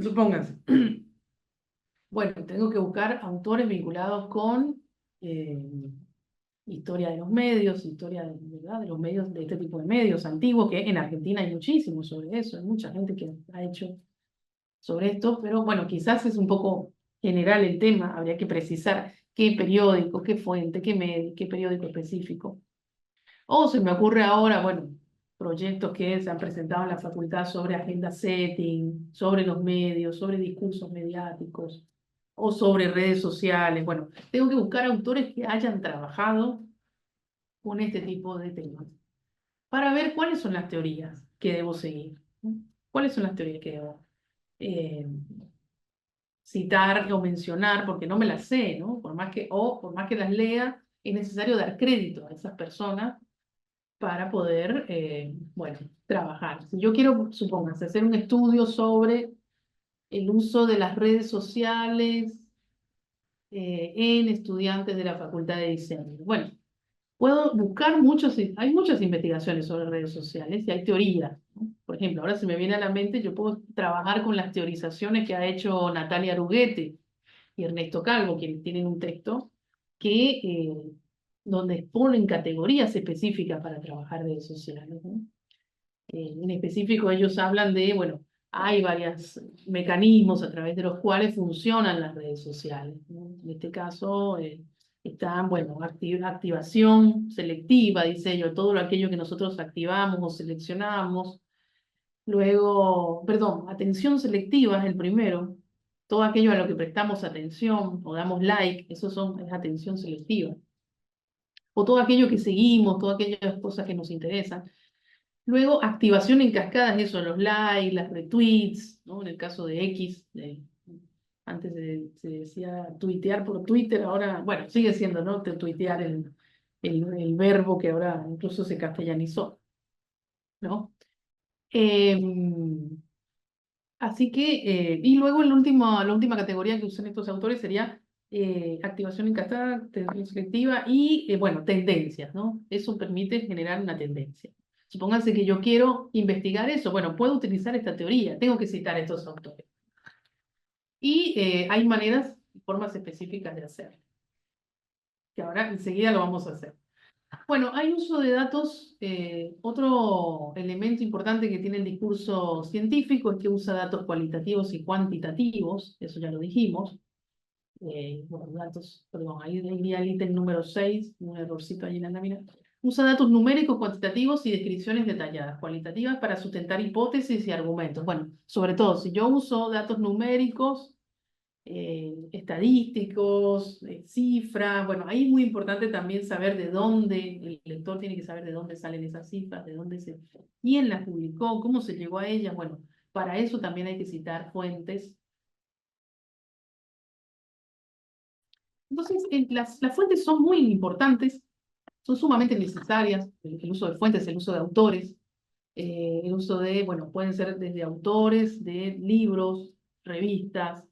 supónganse. Bueno, tengo que buscar autores vinculados con historia de los medios, historia ¿verdad? De los medios, de este tipo de medios antiguos, que en Argentina hay muchísimo sobre eso, hay mucha gente que ha hecho sobre esto, pero bueno, quizás es un poco general el tema, habría que precisar qué periódico, qué fuente, qué medio, qué periódico específico. O se me ocurre ahora, bueno, proyectos que se han presentado en la facultad sobre agenda setting, sobre los medios, sobre discursos mediáticos o sobre redes sociales. Bueno, tengo que buscar autores que hayan trabajado con este tipo de temas para ver cuáles son las teorías que debo seguir, ¿no? ¿Cuáles son las teorías que debo eh, citar o mencionar? Porque no me las sé, ¿no? Por más que las lea, es necesario dar crédito a esas personas para poder, bueno, trabajar. Si yo quiero, supóngase, hacer un estudio sobre el uso de las redes sociales en estudiantes de la Facultad de Diseño. Bueno, puedo buscar hay muchas investigaciones sobre redes sociales y hay teorías, ¿no? Por ejemplo, ahora se me viene a la mente, yo puedo trabajar con las teorizaciones que ha hecho Natalia Aruguete y Ernesto Calvo, quienes tienen un texto donde exponen categorías específicas para trabajar redes sociales, ¿no? En específico, ellos hablan de, bueno, hay varios mecanismos a través de los cuales funcionan las redes sociales, ¿no? En este caso, están, bueno, activación selectiva, dice ellos, todo aquello que nosotros activamos o seleccionamos. Luego, perdón, atención selectiva es el primero. Todo aquello a lo que prestamos atención o damos like, es atención selectiva. O todo aquello que seguimos, todas aquellas cosas que nos interesan. Luego, activación en cascada es eso, los likes, las retweets, ¿no? En el caso de X, antes se decía tuitear por Twitter, ahora, bueno, sigue siendo, ¿no? Tuitear el verbo que ahora incluso se castellanizó, ¿no? Em, Así que, y luego la última categoría que usan estos autores sería activación en cascada, atención selectiva y, bueno, tendencias, ¿no? Eso permite generar una tendencia. Supónganse que yo quiero investigar eso. Bueno, puedo utilizar esta teoría, tengo que citar a estos autores. Y hay maneras y formas específicas de hacerlo, que ahora enseguida lo vamos a hacer. Bueno, hay uso de datos. Otro elemento importante que tiene el discurso científico es que usa datos cualitativos y cuantitativos, eso ya lo dijimos. Bueno, datos, perdón, ahí iría el ítem número 6, un errorcito ahí en la lámina. Usa datos numéricos, cuantitativos y descripciones detalladas, cualitativas para sustentar hipótesis y argumentos. Bueno, sobre todo, si yo uso datos numéricos, estadísticos, cifras. Bueno, ahí es muy importante también saber de dónde, el lector tiene que saber de dónde salen esas cifras, de dónde quién las publicó, cómo se llegó a ellas. Bueno, para eso también hay que citar fuentes. Entonces, las fuentes son muy importantes, son sumamente necesarias, el uso de fuentes, el uso de autores, el uso de, bueno, pueden ser desde autores de libros, revistas,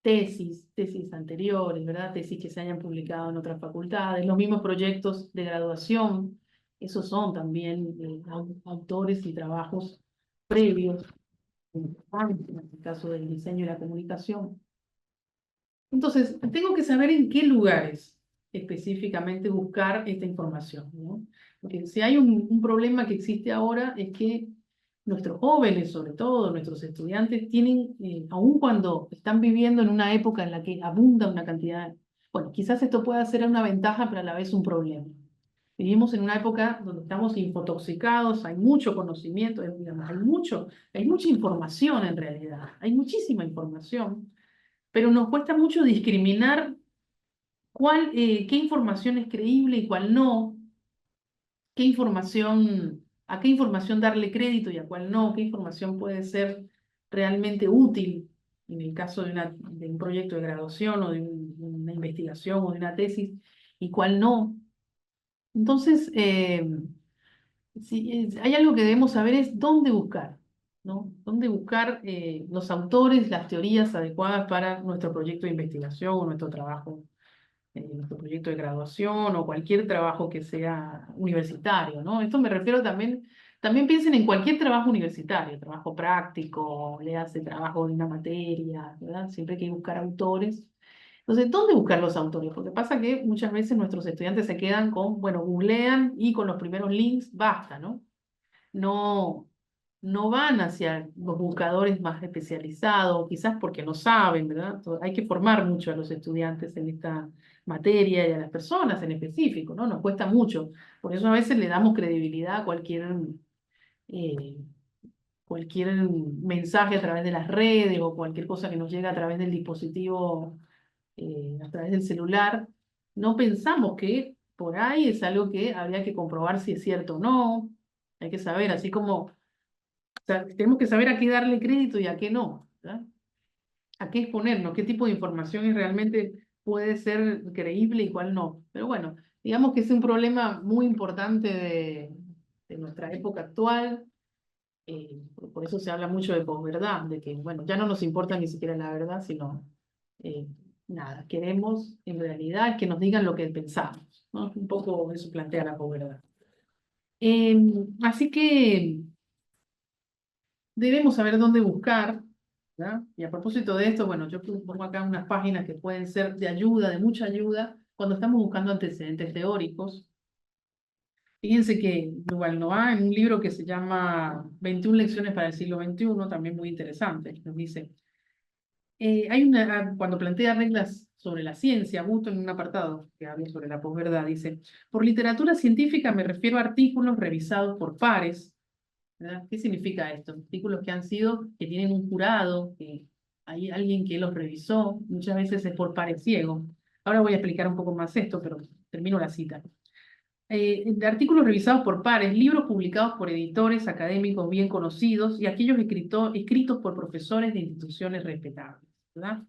tesis anteriores, ¿verdad? Tesis que se hayan publicado en otras facultades, los mismos proyectos de graduación, esos son también autores y trabajos previos, en el caso del diseño y la comunicación. Entonces, tengo que saber en qué lugares específicamente buscar esta información, ¿no? Porque si hay un problema que existe ahora es que nuestros jóvenes, sobre todo nuestros estudiantes, tienen, aun cuando están viviendo en una época en la que abunda una cantidad, bueno, quizás esto pueda ser una ventaja, pero a la vez un problema. Vivimos en una época donde estamos infotoxicados, hay mucho conocimiento, digamos, hay mucha información en realidad, hay muchísima información, pero nos cuesta mucho discriminar qué información es creíble y cuál no, a qué información darle crédito y a cuál no, qué información puede ser realmente útil en el caso de un proyecto de graduación o de una investigación o de una tesis y cuál no. Entonces, si hay algo que debemos saber es dónde buscar, ¿no? Dónde buscar los autores, las teorías adecuadas para nuestro proyecto de investigación o nuestro trabajo, nuestro proyecto de graduación o cualquier trabajo que sea universitario, ¿no? Esto me refiero también piensen en cualquier trabajo universitario, trabajo práctico, le hace trabajo de una materia, ¿verdad? Siempre hay que buscar autores. Entonces, ¿dónde buscar los autores? Porque pasa que muchas veces nuestros estudiantes se quedan con, bueno, googlean y con los primeros links basta, ¿no? No, no van hacia los buscadores más especializados, quizás porque no saben, ¿verdad? Hay que formar mucho a los estudiantes en esta materia y a las personas en específico, ¿no? Nos cuesta mucho. Por eso a veces le damos credibilidad a eh, cualquier mensaje a través de las redes o cualquier cosa que nos llega a través del dispositivo, a través del celular. No pensamos que por ahí es algo que habría que comprobar si es cierto o no. Hay que saber, así como sea, tenemos que saber a qué darle crédito y a qué no, ¿verdad? A qué exponernos, qué tipo de información realmente puede ser creíble y cuál no. Pero bueno, digamos que es un problema muy importante de nuestra época actual. Por eso se habla mucho de posverdad, de que, bueno, ya no nos importa ni siquiera la verdad, sino eh, nada, queremos en realidad que nos digan lo que pensamos, ¿no? Un poco eso plantea la posverdad. Así que debemos saber dónde buscar, ¿verdad? Y a propósito de esto, bueno, yo pongo acá unas páginas que pueden ser de ayuda, de mucha ayuda, cuando estamos buscando antecedentes teóricos. Fíjense que Yuval Noah, en un libro que se llama 21 lecciones para el siglo XXI, también muy interesante, nos dice, cuando plantea reglas sobre la ciencia, justo en un apartado que habla sobre la posverdad, dice, por literatura científica me refiero a artículos revisados por pares. ¿Verdad? ¿Qué significa esto? Artículos que tienen un jurado, que hay alguien que los revisó, muchas veces es por pares ciegos. Ahora voy a explicar un poco más esto, pero termino la cita. de artículos revisados por pares, libros publicados por editores académicos bien conocidos y aquellos escritos por profesores de instituciones respetables, ¿verdad?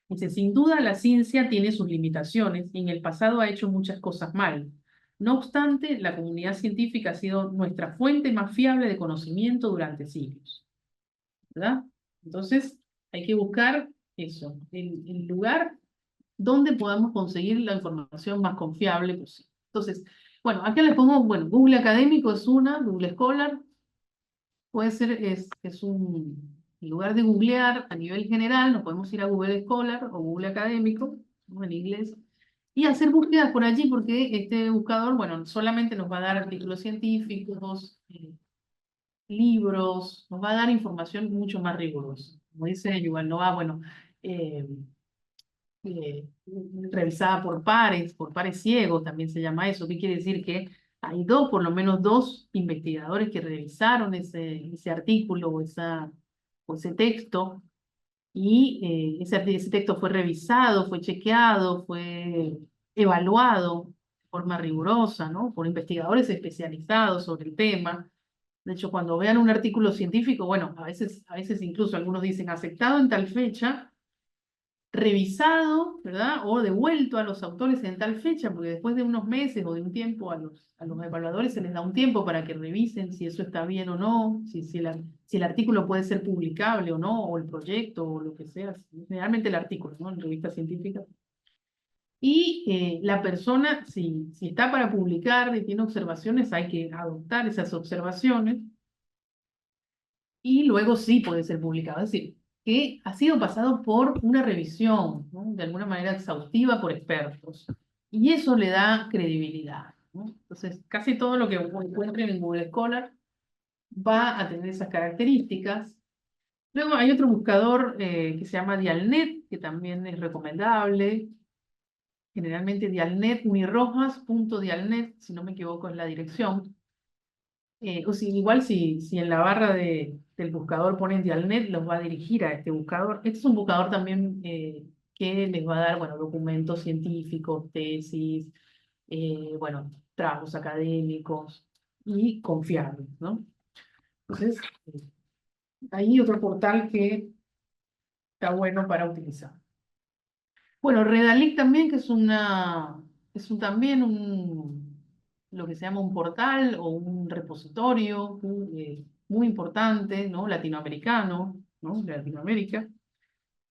Dice, sin duda la ciencia tiene sus limitaciones y en el pasado ha hecho muchas cosas mal. No obstante, la comunidad científica ha sido nuestra fuente más fiable de conocimiento durante siglos, ¿verdad? Entonces, hay que buscar eso, el lugar donde podamos conseguir la información más confiable posible. Entonces, bueno, acá les pongo, bueno, Google Académico es una, Google Scholar, puede ser, es un lugar de googlear a nivel general, nos podemos ir a Google Scholar o Google Académico, ¿no? En inglés, y hacer búsquedas por allí, porque este buscador, bueno, solamente nos va a dar artículos científicos, libros, nos va a dar información mucho más rigurosa. Como dice Yuval Noah, bueno, eh, eh, revisada por pares ciegos, también se llama eso. ¿Qué quiere decir? Que hay dos, por lo menos dos investigadores que revisaron ese artículo o ese texto y ese texto fue revisado, fue chequeado, fue evaluado de forma rigurosa, ¿no? Por investigadores especializados sobre el tema. De hecho, cuando vean un artículo científico, bueno, a veces incluso algunos dicen aceptado en tal fecha, revisado, ¿verdad? O devuelto a los autores en tal fecha, porque después de unos meses o de un tiempo a los evaluadores se les da un tiempo para que revisen si eso está bien o no, si el artículo puede ser publicable o no, o el proyecto o lo que sea, generalmente el artículo, ¿no? En revistas científicas. Y la persona, si está para publicar y tiene observaciones, hay que adoptar esas observaciones y luego sí puede ser publicado. Es decir, que ha sido pasado por una revisión, ¿no? De alguna manera exhaustiva por expertos. Y eso le da credibilidad, ¿no? Entonces, casi todo lo que encuentren en Google Scholar va a tener esas características. Luego hay otro buscador que se llama Dialnet, que también es recomendable. Generalmente Dialnet, unirrojas.dialnet, si no me equivoco es la dirección. O si, igual si en la barra del buscador ponen Dialnet, los va a dirigir a este buscador. Este es un buscador también que les va a dar, bueno, documentos científicos, tesis, bueno, trabajos académicos y confiables, ¿no? Entonces, hay otro portal que está bueno para utilizar. Bueno, Redalic también, que también lo que se llama un portal o un repositorio muy importante, ¿no? Latinoamericano, ¿no? De Latinoamérica,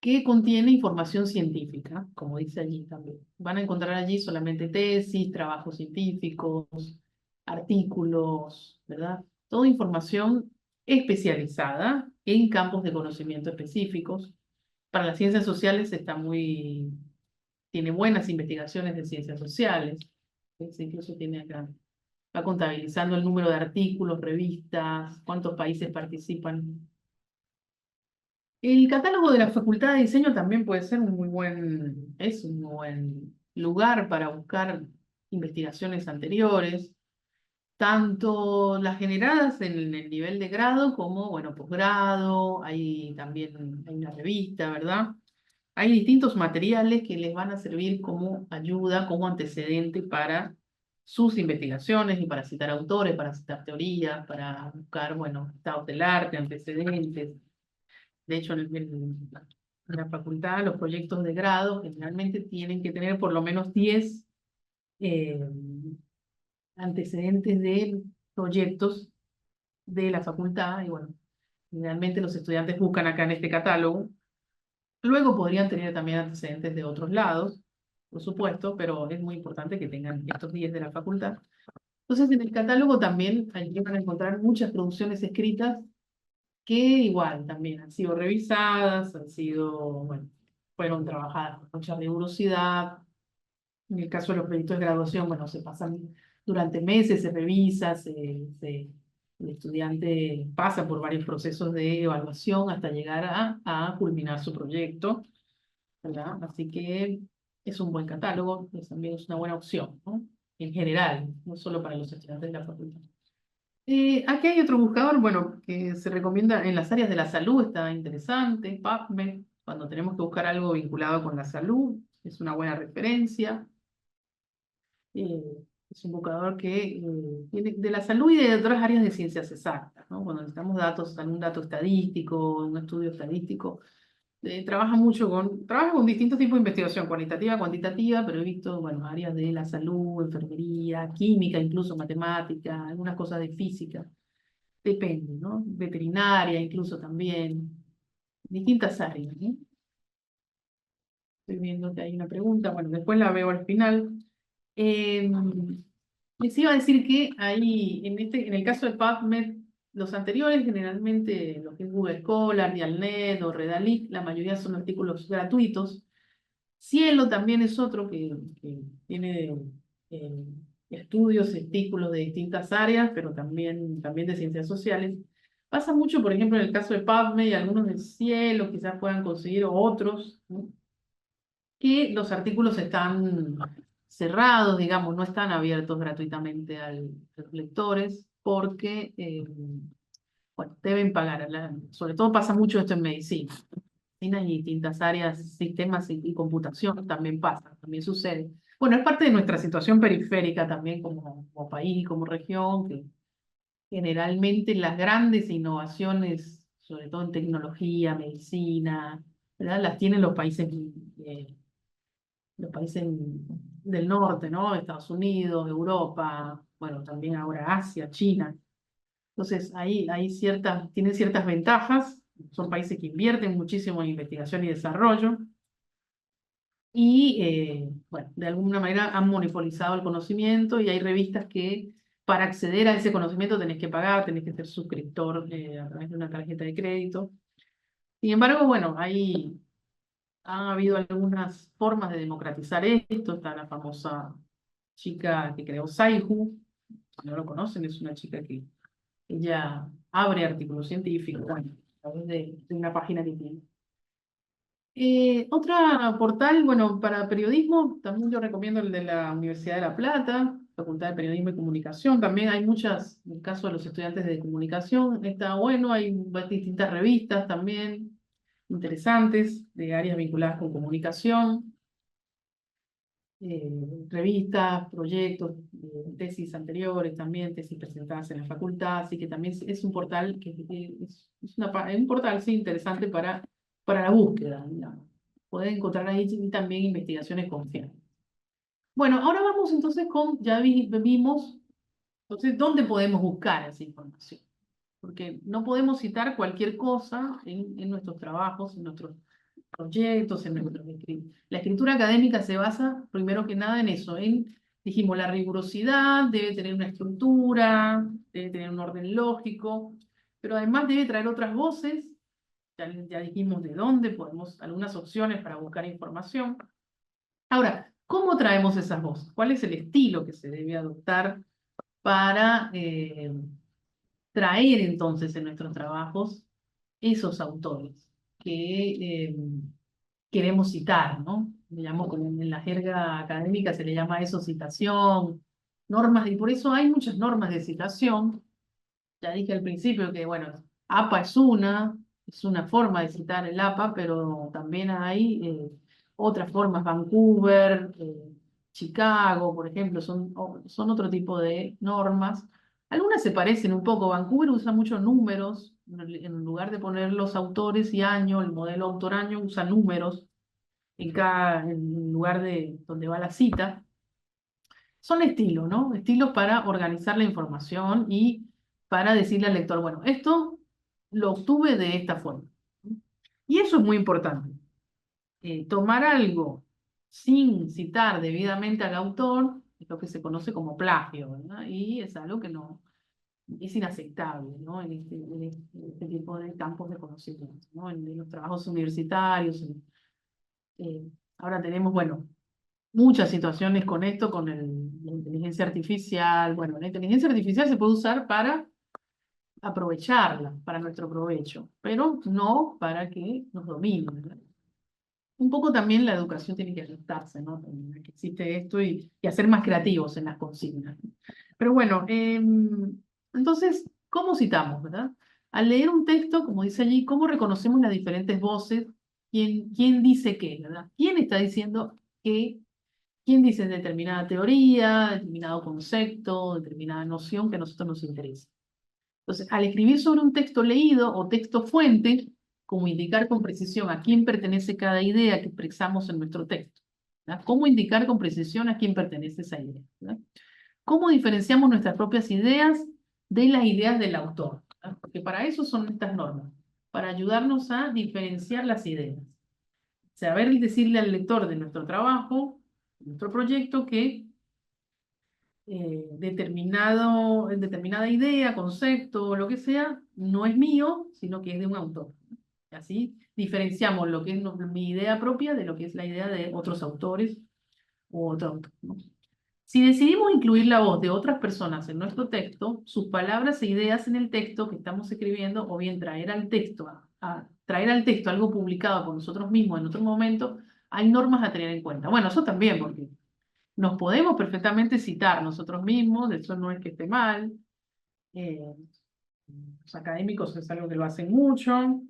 que contiene información científica, como dice allí también. Van a encontrar allí solamente tesis, trabajos científicos, artículos, ¿verdad? Toda información especializada en campos de conocimiento específicos. Para las ciencias sociales tiene buenas investigaciones de ciencias sociales. Incluso tiene acá, va contabilizando el número de artículos, revistas, cuántos países participan. El catálogo de la Facultad de Diseño también puede ser es un muy buen lugar para buscar investigaciones anteriores, tanto las generadas en el nivel de grado como, bueno, posgrado, hay una revista, ¿verdad? Hay distintos materiales que les van a servir como ayuda, como antecedente para sus investigaciones y para citar autores, para citar teorías, para buscar, bueno, estados del arte, antecedentes. De hecho, en la facultad, los proyectos de grado generalmente tienen que tener por lo menos 10 eh, antecedentes de proyectos de la facultad. Y bueno, generalmente los estudiantes buscan acá en este catálogo. Luego podrían tener también antecedentes de otros lados, por supuesto, pero es muy importante que tengan estos 10 de la facultad. Entonces, en el catálogo también allí van a encontrar muchas producciones escritas que igual también han sido revisadas, bueno, fueron trabajadas con mucha rigurosidad. En el caso de los proyectos de graduación, bueno, se pasan durante meses, se revisa, el estudiante pasa por varios procesos de evaluación hasta llegar a culminar su proyecto, ¿verdad? Así que es un buen catálogo, también es una buena opción, ¿no? En general, no solo para los estudiantes de la facultad. Aquí hay otro buscador, bueno, que se recomienda en las áreas de la salud, está interesante, PubMed, cuando tenemos que buscar algo vinculado con la salud, es una buena referencia. Eh, Es un buscador que tiene de la salud y de otras áreas de ciencias exactas, ¿no? Cuando necesitamos datos, algún dato estadístico, un estudio estadístico, trabaja con distintos tipos de investigación, cualitativa, cuantitativa, pero he visto, bueno, áreas de la salud, enfermería, química, incluso matemática, algunas cosas de física, depende, ¿no? Veterinaria, incluso también, distintas áreas, ¿no? Estoy viendo que hay una pregunta, bueno, después la veo al final. Eh, Les iba a decir que ahí, en el caso de PubMed, los anteriores, generalmente lo que es Google Scholar, Dialnet o Redalyt, la mayoría son artículos gratuitos. Cielo también es otro que tiene eh, estudios, artículos de distintas áreas, pero también de ciencias sociales. Pasa mucho, por ejemplo, en el caso de PubMed y algunos de Cielo, quizás puedan conseguir o otros, ¿no? Que los artículos están cerrados, digamos, no están abiertos gratuitamente a los lectores porque, bueno, deben pagar. Sobre todo pasa mucho esto en medicina. Medicina y distintas áreas, sistemas y computación también pasa, también sucede. Bueno, es parte de nuestra situación periférica también como país, como región, que generalmente las grandes innovaciones, sobre todo en tecnología, medicina, ¿verdad? Las tienen eh, los países del norte, ¿no? Estados Unidos, Europa, bueno, también ahora Asia, China. Entonces, tienen ciertas ventajas, son países que invierten muchísimo en investigación y desarrollo, y, bueno, de alguna manera han monopolizado el conocimiento y hay revistas que para acceder a ese conocimiento tenés que pagar, tenés que ser suscriptor a través de una tarjeta de crédito. Sin embargo, bueno, ha habido algunas formas de democratizar esto. Está la famosa chica que creó Saihu, si no lo conocen, es una chica que ella abre artículos científicos, bueno, a través de una página que tiene. Otra portal, bueno, para periodismo, también yo recomiendo el de la Universidad de La Plata, Facultad de Periodismo y Comunicación. También hay muchas, en el caso de los estudiantes de comunicación, está bueno, hay distintas revistas también interesantes de áreas vinculadas con comunicación, revistas, proyectos, tesis anteriores también, tesis presentadas en la facultad, así que también es un portal es un portal sí, interesante para la búsqueda, digamos. Pueden encontrar ahí también investigaciones confiables. Bueno, ahora vamos entonces vimos, entonces, ¿dónde podemos buscar esa información? Porque no podemos citar cualquier cosa en nuestros trabajos, en nuestros proyectos, la escritura académica se basa primero que nada en eso, dijimos, la rigurosidad, debe tener una estructura, debe tener un orden lógico, pero además debe traer otras voces, ya dijimos de dónde, algunas opciones para buscar información. Ahora, ¿cómo traemos esas voces? ¿Cuál es el estilo que se debe adoptar para traer entonces en nuestros trabajos esos autores que queremos citar, ¿no? Digamos, como en la jerga académica se le llama eso citación, normas, y por eso hay muchas normas de citación. Ya dije al principio que, bueno, APA es una forma de citar el APA, pero también hay otras formas, Vancouver, Chicago, por ejemplo, son otro tipo de normas. Algunas se parecen un poco. Vancouver usa muchos números, en lugar de poner los autores y año, el modelo autor-año usa números en lugar de donde va la cita. Son estilos, ¿no? Estilos para organizar la información y para decirle al lector, bueno, esto lo obtuve de esta forma. Y eso es muy importante. Tomar algo sin citar debidamente al autor es lo que se conoce como plagio, ¿verdad? Y es algo que no es inaceptable, ¿no? En este tipo de campos de conocimiento, ¿no? En los trabajos universitarios. Ahora tenemos, bueno, muchas situaciones con esto, con la inteligencia artificial. Bueno, la inteligencia artificial se puede usar para aprovecharla, para nuestro provecho, pero no para que nos domine, ¿verdad? Un poco también la educación tiene que ajustarse, ¿no? También que existe esto y hacer más creativos en las consignas. Pero bueno, entonces, ¿cómo citamos, verdad? Al leer un texto, como dice allí, ¿cómo reconocemos las diferentes voces? ¿Quién dice qué, verdad? ¿Quién está diciendo qué quién dice determinada teoría, determinado concepto, determinada noción que a nosotros nos interesa. Entonces, al escribir sobre un texto leído o texto fuente, como indicar con precisión a quién pertenece cada idea que expresamos en nuestro texto. ¿Verdad? ¿Cómo indicar con precisión a quién pertenece esa idea? ¿Verdad? ¿Cómo diferenciamos nuestras propias ideas de las ideas del autor? ¿Verdad? Porque para eso son estas normas, para ayudarnos a diferenciar las ideas. Saber decirle al lector de nuestro trabajo, de nuestro proyecto, que determinada idea, concepto o lo que sea, no es mío, sino que es de un autor. Así diferenciamos lo que es mi idea propia de lo que es la idea de otros autores u otro autor, ¿no? Si decidimos incluir la voz de otras personas en nuestro texto, sus palabras e ideas en el texto que estamos escribiendo, o bien traer al texto algo publicado por nosotros mismos en otro momento, hay normas a tener en cuenta. Bueno, eso también, porque nos podemos perfectamente citar nosotros mismos, eso no es que esté mal. Los académicos es algo que lo hacen mucho,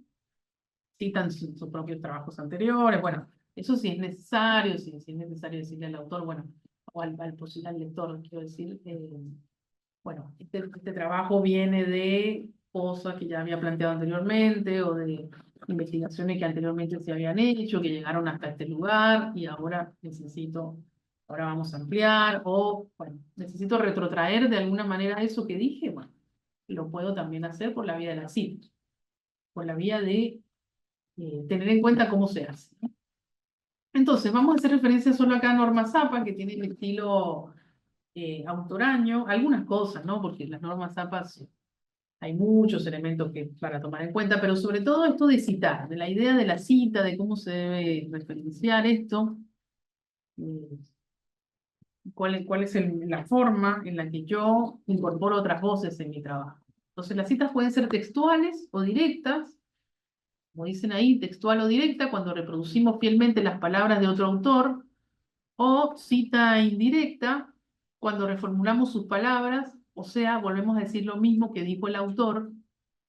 citan sus propios trabajos anteriores, bueno, eso sí es necesario, si es necesario decirle al autor, bueno, o al lector, quiero decir, bueno, este trabajo viene de cosas que ya había planteado anteriormente, o de investigaciones que anteriormente se habían hecho, que llegaron hasta este lugar, y ahora vamos a ampliar, o, bueno, necesito retrotraer de alguna manera eso que dije, bueno, lo puedo también hacer por la vía de la cita, por la vía de tener en cuenta cómo se hace, ¿no? Entonces, vamos a hacer referencia solo acá a Norma Zappa, que tiene el estilo autoraño, algunas cosas, ¿no? Porque las normas Zappa hay muchos elementos para tomar en cuenta, pero sobre todo esto de citar, de la idea de la cita, de cómo se debe referenciar esto, eh, cuál es la forma en la que yo incorporo otras voces en mi trabajo. Entonces, las citas pueden ser textuales o directas, como dicen ahí, textual o directa, cuando reproducimos fielmente las palabras de otro autor, o cita indirecta, cuando reformulamos sus palabras, o sea, volvemos a decir lo mismo que dijo el autor,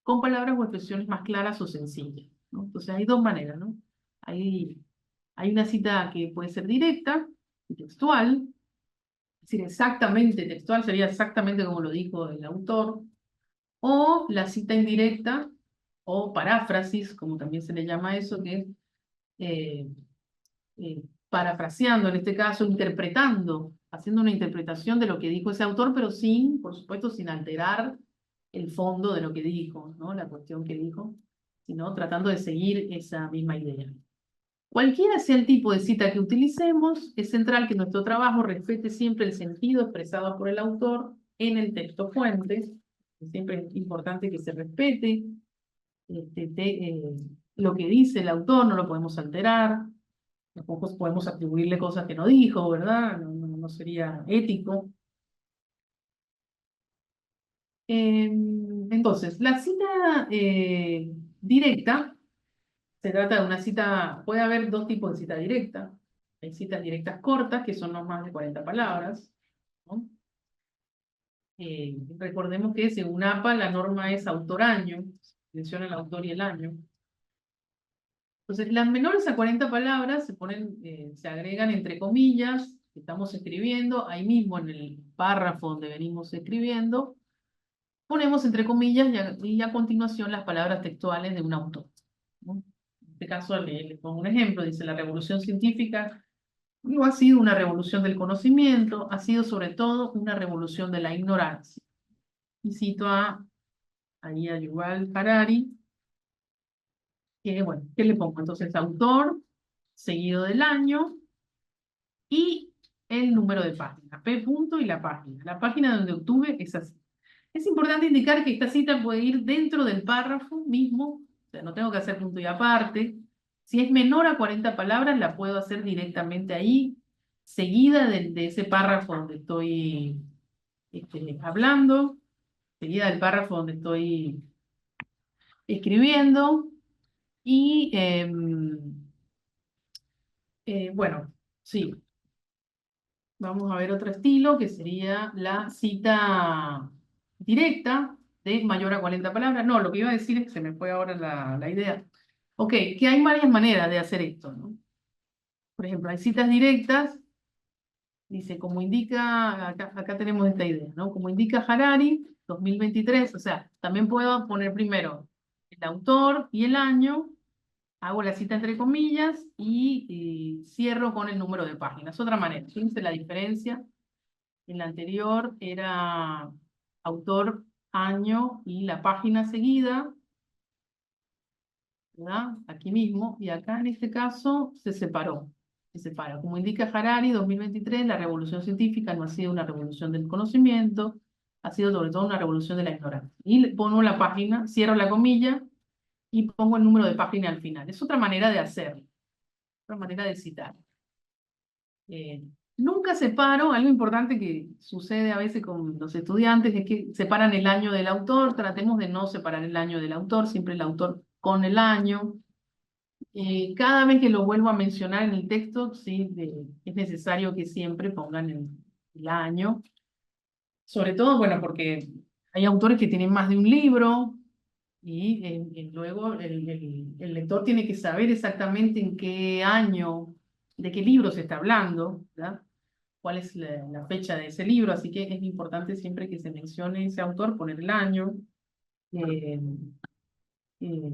con palabras o expresiones más claras o sencillas, ¿no? Entonces hay dos maneras, ¿no? Hay, hay una cita que puede ser directa y textual, es decir, exactamente textual, sería exactamente como lo dijo el autor, o la cita indirecta, o paráfrasis, como también se le llama a eso, que es eh, parafraseando, en este caso, interpretando, haciendo una interpretación de lo que dijo ese autor, pero sin, por supuesto, sin alterar el fondo de lo que dijo, ¿no? La cuestión que dijo, sino tratando de seguir esa misma idea. Cualquiera sea el tipo de cita que utilicemos, es central que nuestro trabajo respete siempre el sentido expresado por el autor en el texto fuente. Siempre es importante que se respete lo que dice el autor, no lo podemos alterar. Tampoco podemos atribuirle cosas que no dijo, ¿verdad? No sería ético. Entonces, la cita directa se trata de una cita, puede haber dos tipos de cita directa. Hay citas directas cortas, que son no más de 40 palabras, ¿no? Recordemos que según APA la norma es autor-año, menciona el autor y el año. Entonces, las menores a 40 palabras se agregan entre comillas, que estamos escribiendo, ahí mismo en el párrafo donde venimos escribiendo, ponemos entre comillas y a continuación las palabras textuales de un autor, ¿no? En este caso le pongo un ejemplo, dice: la revolución científica no ha sido una revolución del conocimiento, ha sido sobre todo una revolución de la ignorancia. Y cito ahí a Yuval Harari, que bueno, ¿qué le pongo? Entonces, autor, seguido del año, y el número de página, P punto y la página. La página donde obtuve es así. Es importante indicar que esta cita puede ir dentro del párrafo mismo, o sea, no tengo que hacer punto y aparte. Si es menor a 40 palabras, la puedo hacer directamente ahí, seguida de ese párrafo donde estoy hablando, seguida del párrafo donde estoy escribiendo, y bueno, sí. Vamos a ver otro estilo, que sería la cita directa de mayor a 40 palabras. No, lo que iba a decir es que se me fue ahora la idea. Ok, que hay varias maneras de hacer esto, ¿no? Por ejemplo, hay citas directas Dice, como indica, acá tenemos esta idea, ¿no? Como indica Harari, 2023, o sea, también puedo poner primero el autor y el año, hago la cita entre comillas y cierro con el número de páginas. Otra manera, fíjense la diferencia. En la anterior era autor, año y la página seguida, ¿verdad? Aquí mismo, y acá en este caso se separó. Se separa. Como indica Harari, 2023, la revolución científica no ha sido una revolución del conocimiento, ha sido sobre todo una revolución de la ignorancia. Y le pongo la página, cierro la comilla y pongo el número de página al final. Es otra manera de hacerlo, otra manera de citar. Eh, Nunca separo, algo importante que sucede a veces con los estudiantes es que separan el año del autor, tratemos de no separar el año del autor, siempre el autor con el año. Cada vez que lo vuelvo a mencionar en el texto, sí, es necesario que siempre pongan el año. Sobre todo, bueno, porque hay autores que tienen más de un libro y luego el lector tiene que saber exactamente en qué año, de qué libro se está hablando, ¿verdad? Cuál es la fecha de ese libro, así que es importante siempre que se mencione ese autor, poner el año. Eh, eh,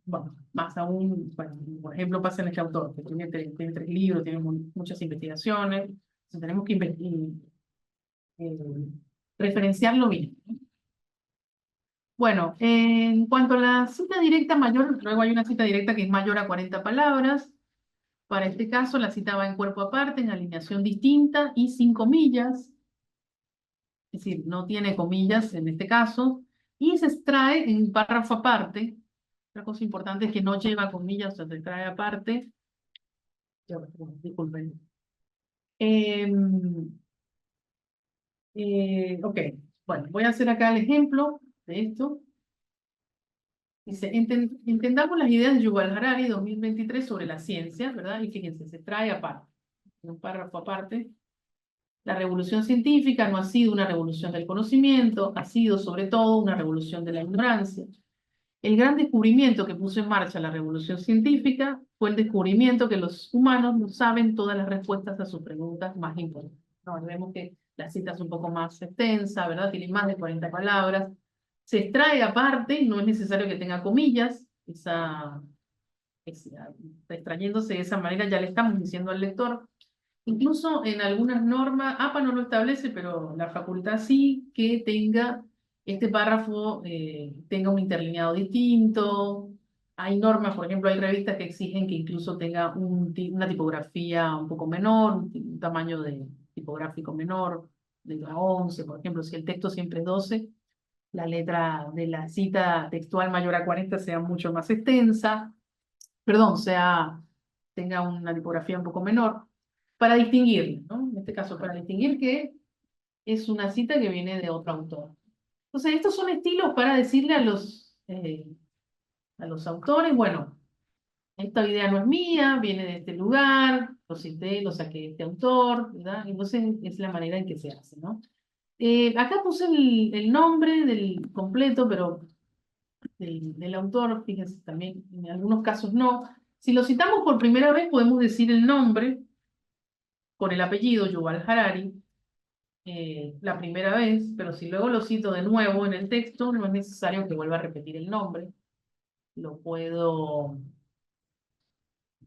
bueno, más aún, bueno, por ejemplo, pasa en este autor, que tiene tres libros, tiene muchas investigaciones, entonces tenemos que referenciarlo bien. Bueno, en cuanto a la cita directa mayor, luego hay una cita directa que es mayor a 40 palabras. Para este caso, la cita va en cuerpo aparte, en alineación distinta y sin comillas. Es decir, no tiene comillas en este caso, y se extrae en párrafo aparte. Otra cosa importante es que no lleva comillas, o sea, se extrae aparte. Disculpen. Em, ok, bueno, voy a hacer acá el ejemplo de esto. Dice, entendamos las ideas de Yuval Harari 2023 sobre la ciencia, ¿verdad? Y fíjense, se trae aparte, en un párrafo aparte. La revolución científica no ha sido una revolución del conocimiento, ha sido sobre todo una revolución de la ignorancia. El gran descubrimiento que puso en marcha la revolución científica fue el descubrimiento que los humanos no saben todas las respuestas a sus preguntas más importantes. No, vemos que la cita es un poco más extensa, ¿verdad? Tiene más de 40 palabras. Se extrae aparte, no es necesario que tenga comillas, extrayéndose de esa manera ya le estamos diciendo al lector. Incluso en algunas normas, APA no lo establece, pero la facultad sí que tenga este párrafo, tenga un interlineado distinto. Hay normas, por ejemplo, hay revistas que exigen que incluso tenga una tipografía un poco menor, un tamaño de tipográfico menor, de la 11, por ejemplo, si el texto siempre es 12, la letra de la cita textual mayor a 40 sea mucho más extensa, perdón, tenga una tipografía un poco menor, para distinguir, ¿no? En este caso, para distinguir que es una cita que viene de otro autor. Entonces, estos son estilos para decirle a los autores, bueno, esta idea no es mía, viene de este lugar, lo cité, lo saqué de este autor, ¿verdad? Entonces, es la manera en que se hace, ¿no? Acá puse el nombre del completo, pero del autor, fíjense también, en algunos casos no. Si lo citamos por primera vez, podemos decir el nombre con el apellido, Yuval Harari, la primera vez, pero si luego lo cito de nuevo en el texto, no es necesario que vuelva a repetir el nombre. Lo puedo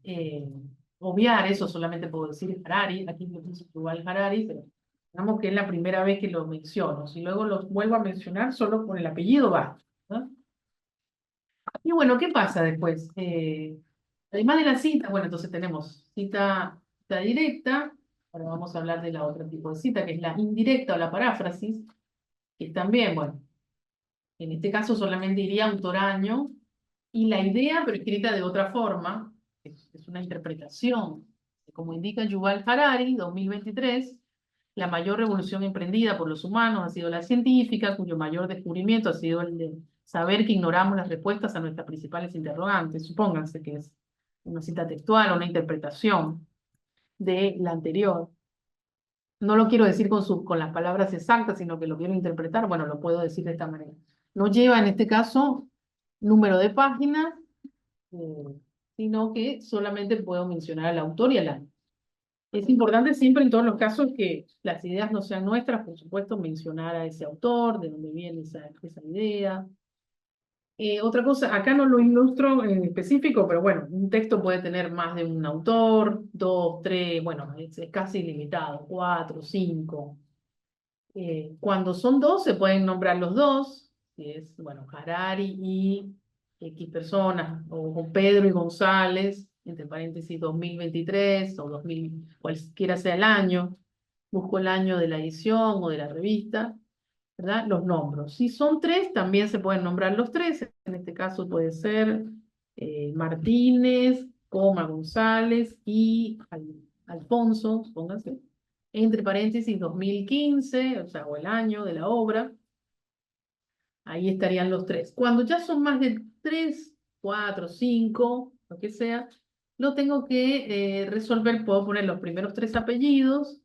eh, obviar, eso solamente puedo decir Harari, aquí lo puse Yuval Harari, pero digamos que es la primera vez que lo menciono. Si luego lo vuelvo a mencionar, solo con el apellido va, ¿no? Y bueno, ¿qué pasa después? Además de la cita, bueno, entonces tenemos cita directa, ahora vamos a hablar de la otra tipo de cita, que es la indirecta o la paráfrasis, que también, bueno, en este caso solamente iría autor-año, y la idea, pero escrita de otra forma, es una interpretación. Como indica Yuval Harari, 2023, la mayor revolución emprendida por los humanos ha sido la científica, cuyo mayor descubrimiento ha sido el de saber que ignoramos las respuestas a nuestras principales interrogantes. Supónganse que es una cita textual o una interpretación de la anterior. No lo quiero decir con las palabras exactas, sino que lo quiero interpretar. Bueno, lo puedo decir de esta manera. No lleva en este caso número de página, sino que solamente puedo mencionar al autor y al año. Es importante siempre en todos los casos que las ideas no sean nuestras, por supuesto, mencionar a ese autor, de dónde viene esa idea. Otra cosa, acá no lo ilustro en específico, pero bueno, un texto puede tener más de un autor, dos, tres, bueno, es casi ilimitado, cuatro, cinco. Cuando son dos, se pueden nombrar los dos, que es, bueno, Harari y X personas, o Pedro y González, entre paréntesis 2023 o 2000, cualquiera sea el año. Busco el año de la edición o de la revista, ¿verdad? Los nombro. Si son tres, también se pueden nombrar los tres. En este caso puede ser Martínez, González y Alfonso, pónganse, entre paréntesis 2015, o sea, o el año de la obra. Ahí estarían los tres. Cuando ya son más de tres, cuatro, cinco, lo que sea, lo tengo que resolver. Puedo poner los primeros tres apellidos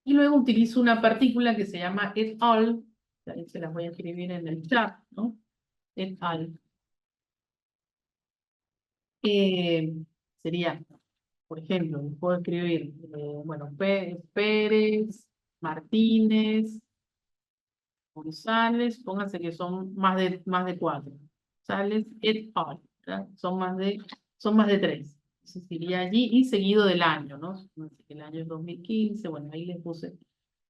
y luego utilizo una partícula que se llama et al. Ahí se las voy a escribir en el chat, ¿no? Et al. Eh, Sería, por ejemplo, puedo escribir, bueno, Pérez, Martínez, González, pónganse que son más de cuatro. González et al, ¿verdad? Son más de tres. Entonces iría allí y seguido del año, ¿no? El año es 2015, bueno, ahí les puse.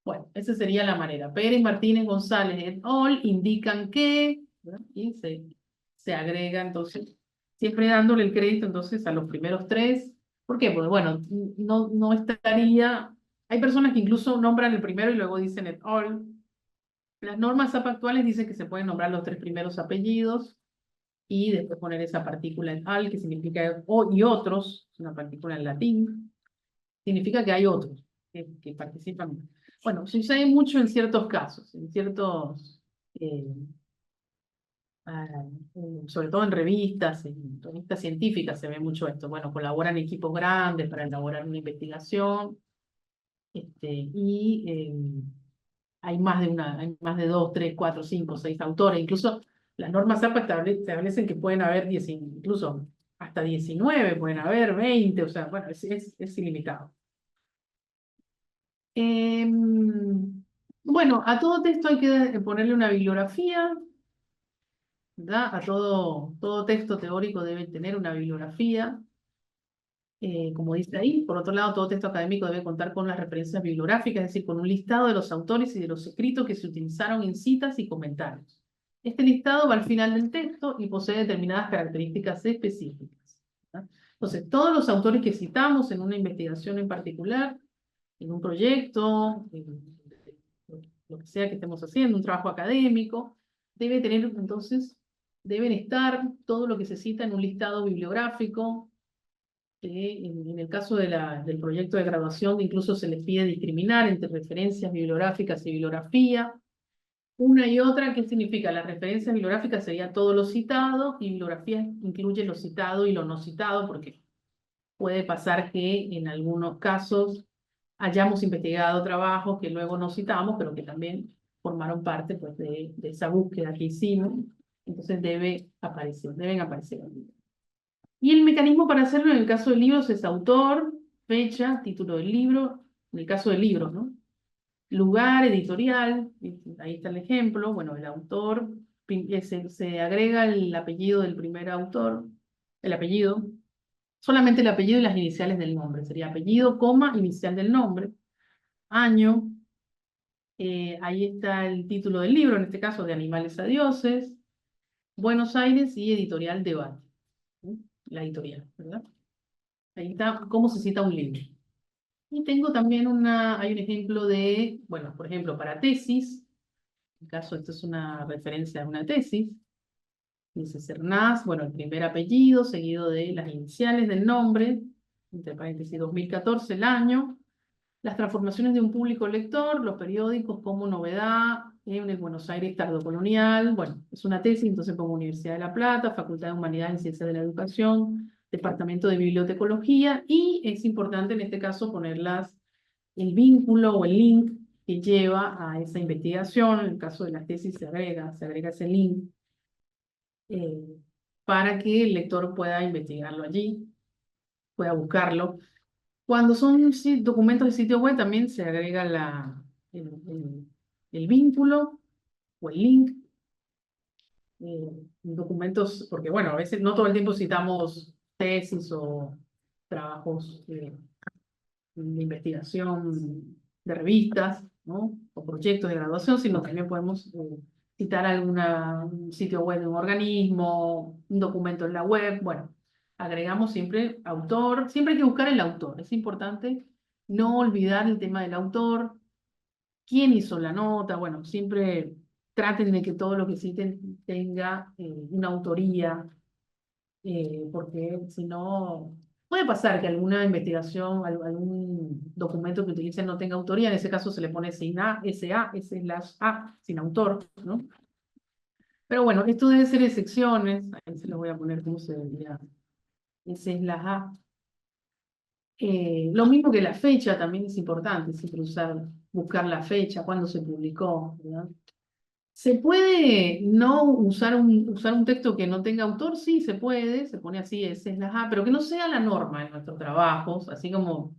Bueno, esa sería la manera. Pérez, Martínez, González et al indican que, ¿verdad? Y se agrega entonces, siempre dándole el crédito entonces a los primeros tres. ¿Por qué? Porque bueno, no estaría, hay personas que incluso nombran el primero y luego dicen et al. Las normas APA actuales dicen que se pueden nombrar los tres primeros apellidos y después poner esa partícula en al, que significa o y otros, es una partícula en latín, significa que hay otros que participan. Bueno, sucede mucho en ciertos casos, en ciertos, eh, ah, sobre todo en revistas científicas se ve mucho esto. Bueno, colaboran equipos grandes para elaborar una investigación, y hay más de dos, tres, cuatro, cinco, seis autores. Incluso las normas APA establecen que pueden haber 10, incluso hasta 19, pueden haber 20, o sea, bueno, es ilimitado. Bueno, a todo texto hay que ponerle una bibliografía, ¿verdad? A todo texto teórico debe tener una bibliografía. Como dice ahí. Por otro lado, todo texto académico debe contar con las referencias bibliográficas, es decir, con un listado de los autores y de los escritos que se utilizaron en citas y comentarios. Este listado va al final del texto y posee determinadas características específicas, ¿verdad? Entonces, todos los autores que citamos en una investigación en particular, en un proyecto, en lo que sea que estemos haciendo, un trabajo académico, deben estar todo lo que se cita en un listado bibliográfico. En el caso del proyecto de graduación, incluso se les pide discriminar entre referencias bibliográficas y bibliografía. Una y otra, ¿qué significa? Las referencias bibliográficas sería todo lo citado, y bibliografía incluye lo citado y lo no citado, porque puede pasar que en algunos casos hayamos investigado trabajos que luego no citamos, pero que también formaron parte, pues, de esa búsqueda que hicimos. Entonces deben aparecer. Y el mecanismo para hacerlo en el caso de libros es autor, fecha, título del libro, en el caso de libros, ¿no? Lugar, editorial, ahí está el ejemplo. Bueno, el autor, se agrega el apellido del primer autor, el apellido, solamente el apellido y las iniciales del nombre. Sería apellido, coma, inicial del nombre, año. Ahí está el título del libro, en este caso de Animales a Dioses, Buenos Aires y Editorial Debate, ¿sí? La editorial, ¿verdad? Ahí está cómo se cita un libro. Y tengo también hay un ejemplo de, bueno, por ejemplo, para tesis, en caso esto es una referencia a una tesis, dice Cernaz, bueno, el primer apellido, seguido de las iniciales del nombre, entre paréntesis 2014, el año, las transformaciones de un público lector, los periódicos como novedad, en el Buenos Aires tardocolonial. Bueno, es una tesis, entonces pongo Universidad de La Plata, Facultad de Humanidades y Ciencias de la Educación, Departamento de Bibliotecología, y es importante en este caso ponerlas el vínculo o el link que lleva a esa investigación. En el caso de las tesis se agrega ese link, eh, para que el lector pueda investigarlo allí, pueda buscarlo. Cuando son documentos de sitio web, también se agrega el, el- el vínculo o el link. Documentos, porque bueno, a veces no todo el tiempo citamos tesis o trabajos de investigación de revistas, ¿no? O proyectos de graduación, sino también podemos citar un sitio web de un organismo, un documento en la web. Bueno, agregamos siempre autor, siempre hay que buscar el autor. Es importante no olvidar el tema del autor, quién hizo la nota. Bueno, siempre traten de que todo lo que citen tenga una autoría, porque si no, puede pasar que alguna investigación, algún documento que utilicen no tenga autoría. En ese caso se le pone sin A, SA, S/A, sin autor, ¿no? Pero bueno, esto debe ser de secciones. Ahí se lo voy a poner como se debería. S/A. Lo mismo que la fecha también es importante, siempre buscar la fecha, cuándo se publicó, ¿verdad? ¿Se puede no usar un texto que no tenga autor? Sí, se puede, se pone así, esa es la A, pero que no sea la norma en nuestros trabajos, así como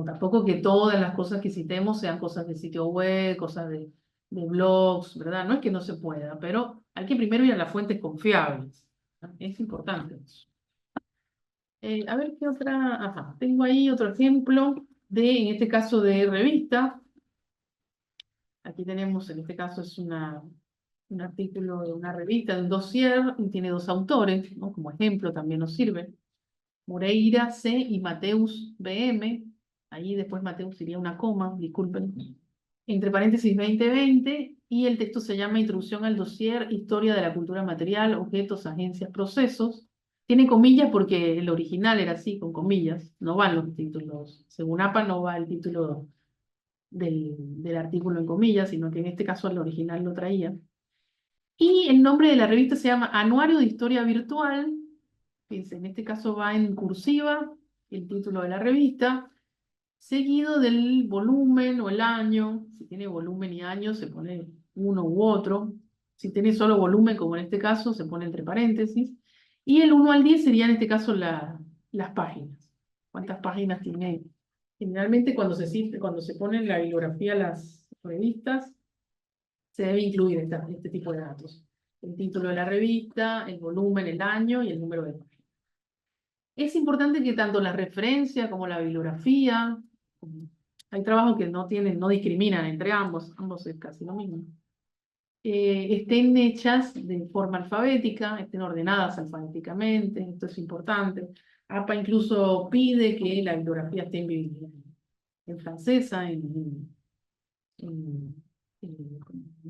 tampoco que todas las cosas que citemos sean cosas de sitio web, cosas de blogs, ¿verdad? No es que no se pueda, pero hay que primero ir a las fuentes confiables, ¿no? Es importante eso. A ver qué otra, ajá, tengo ahí otro ejemplo en este caso, de revista. Aquí tenemos, en este caso es un artículo de una revista, de un dossier, y tiene dos autores, ¿no? Como ejemplo también nos sirve. Moreira C. y Mateus BM. Ahí después Mateus sería una coma, disculpen. Entre paréntesis 2020, y el texto se llama Introducción al dossier, Historia de la cultura material, objetos, agencias, procesos. Tiene comillas porque el original era así, con comillas. No van los títulos. Según APA no va el título del artículo en comillas, sino que en este caso el original lo traía. Y el nombre de la revista se llama Anuario de Historia Virtual. Fíjense, en este caso va en cursiva el título de la revista, seguido del volumen o el año. Si tiene volumen y año, se pone uno u otro. Si tiene solo volumen, como en este caso, se pone entre paréntesis. Y el 1 al 10 sería en este caso las páginas. ¿Cuántas páginas tiene? Generalmente cuando se pone en la bibliografía las revistas, se debe incluir este tipo de datos. El título de la revista, el volumen, el año y el número de páginas. Es importante que tanto la referencia como la bibliografía, hay trabajos que no discriminan entre ambos es casi lo mismo, estén hechas de forma alfabética, estén ordenadas alfabéticamente, esto es importante. APA incluso pide que la bibliografía esté en francesa, en-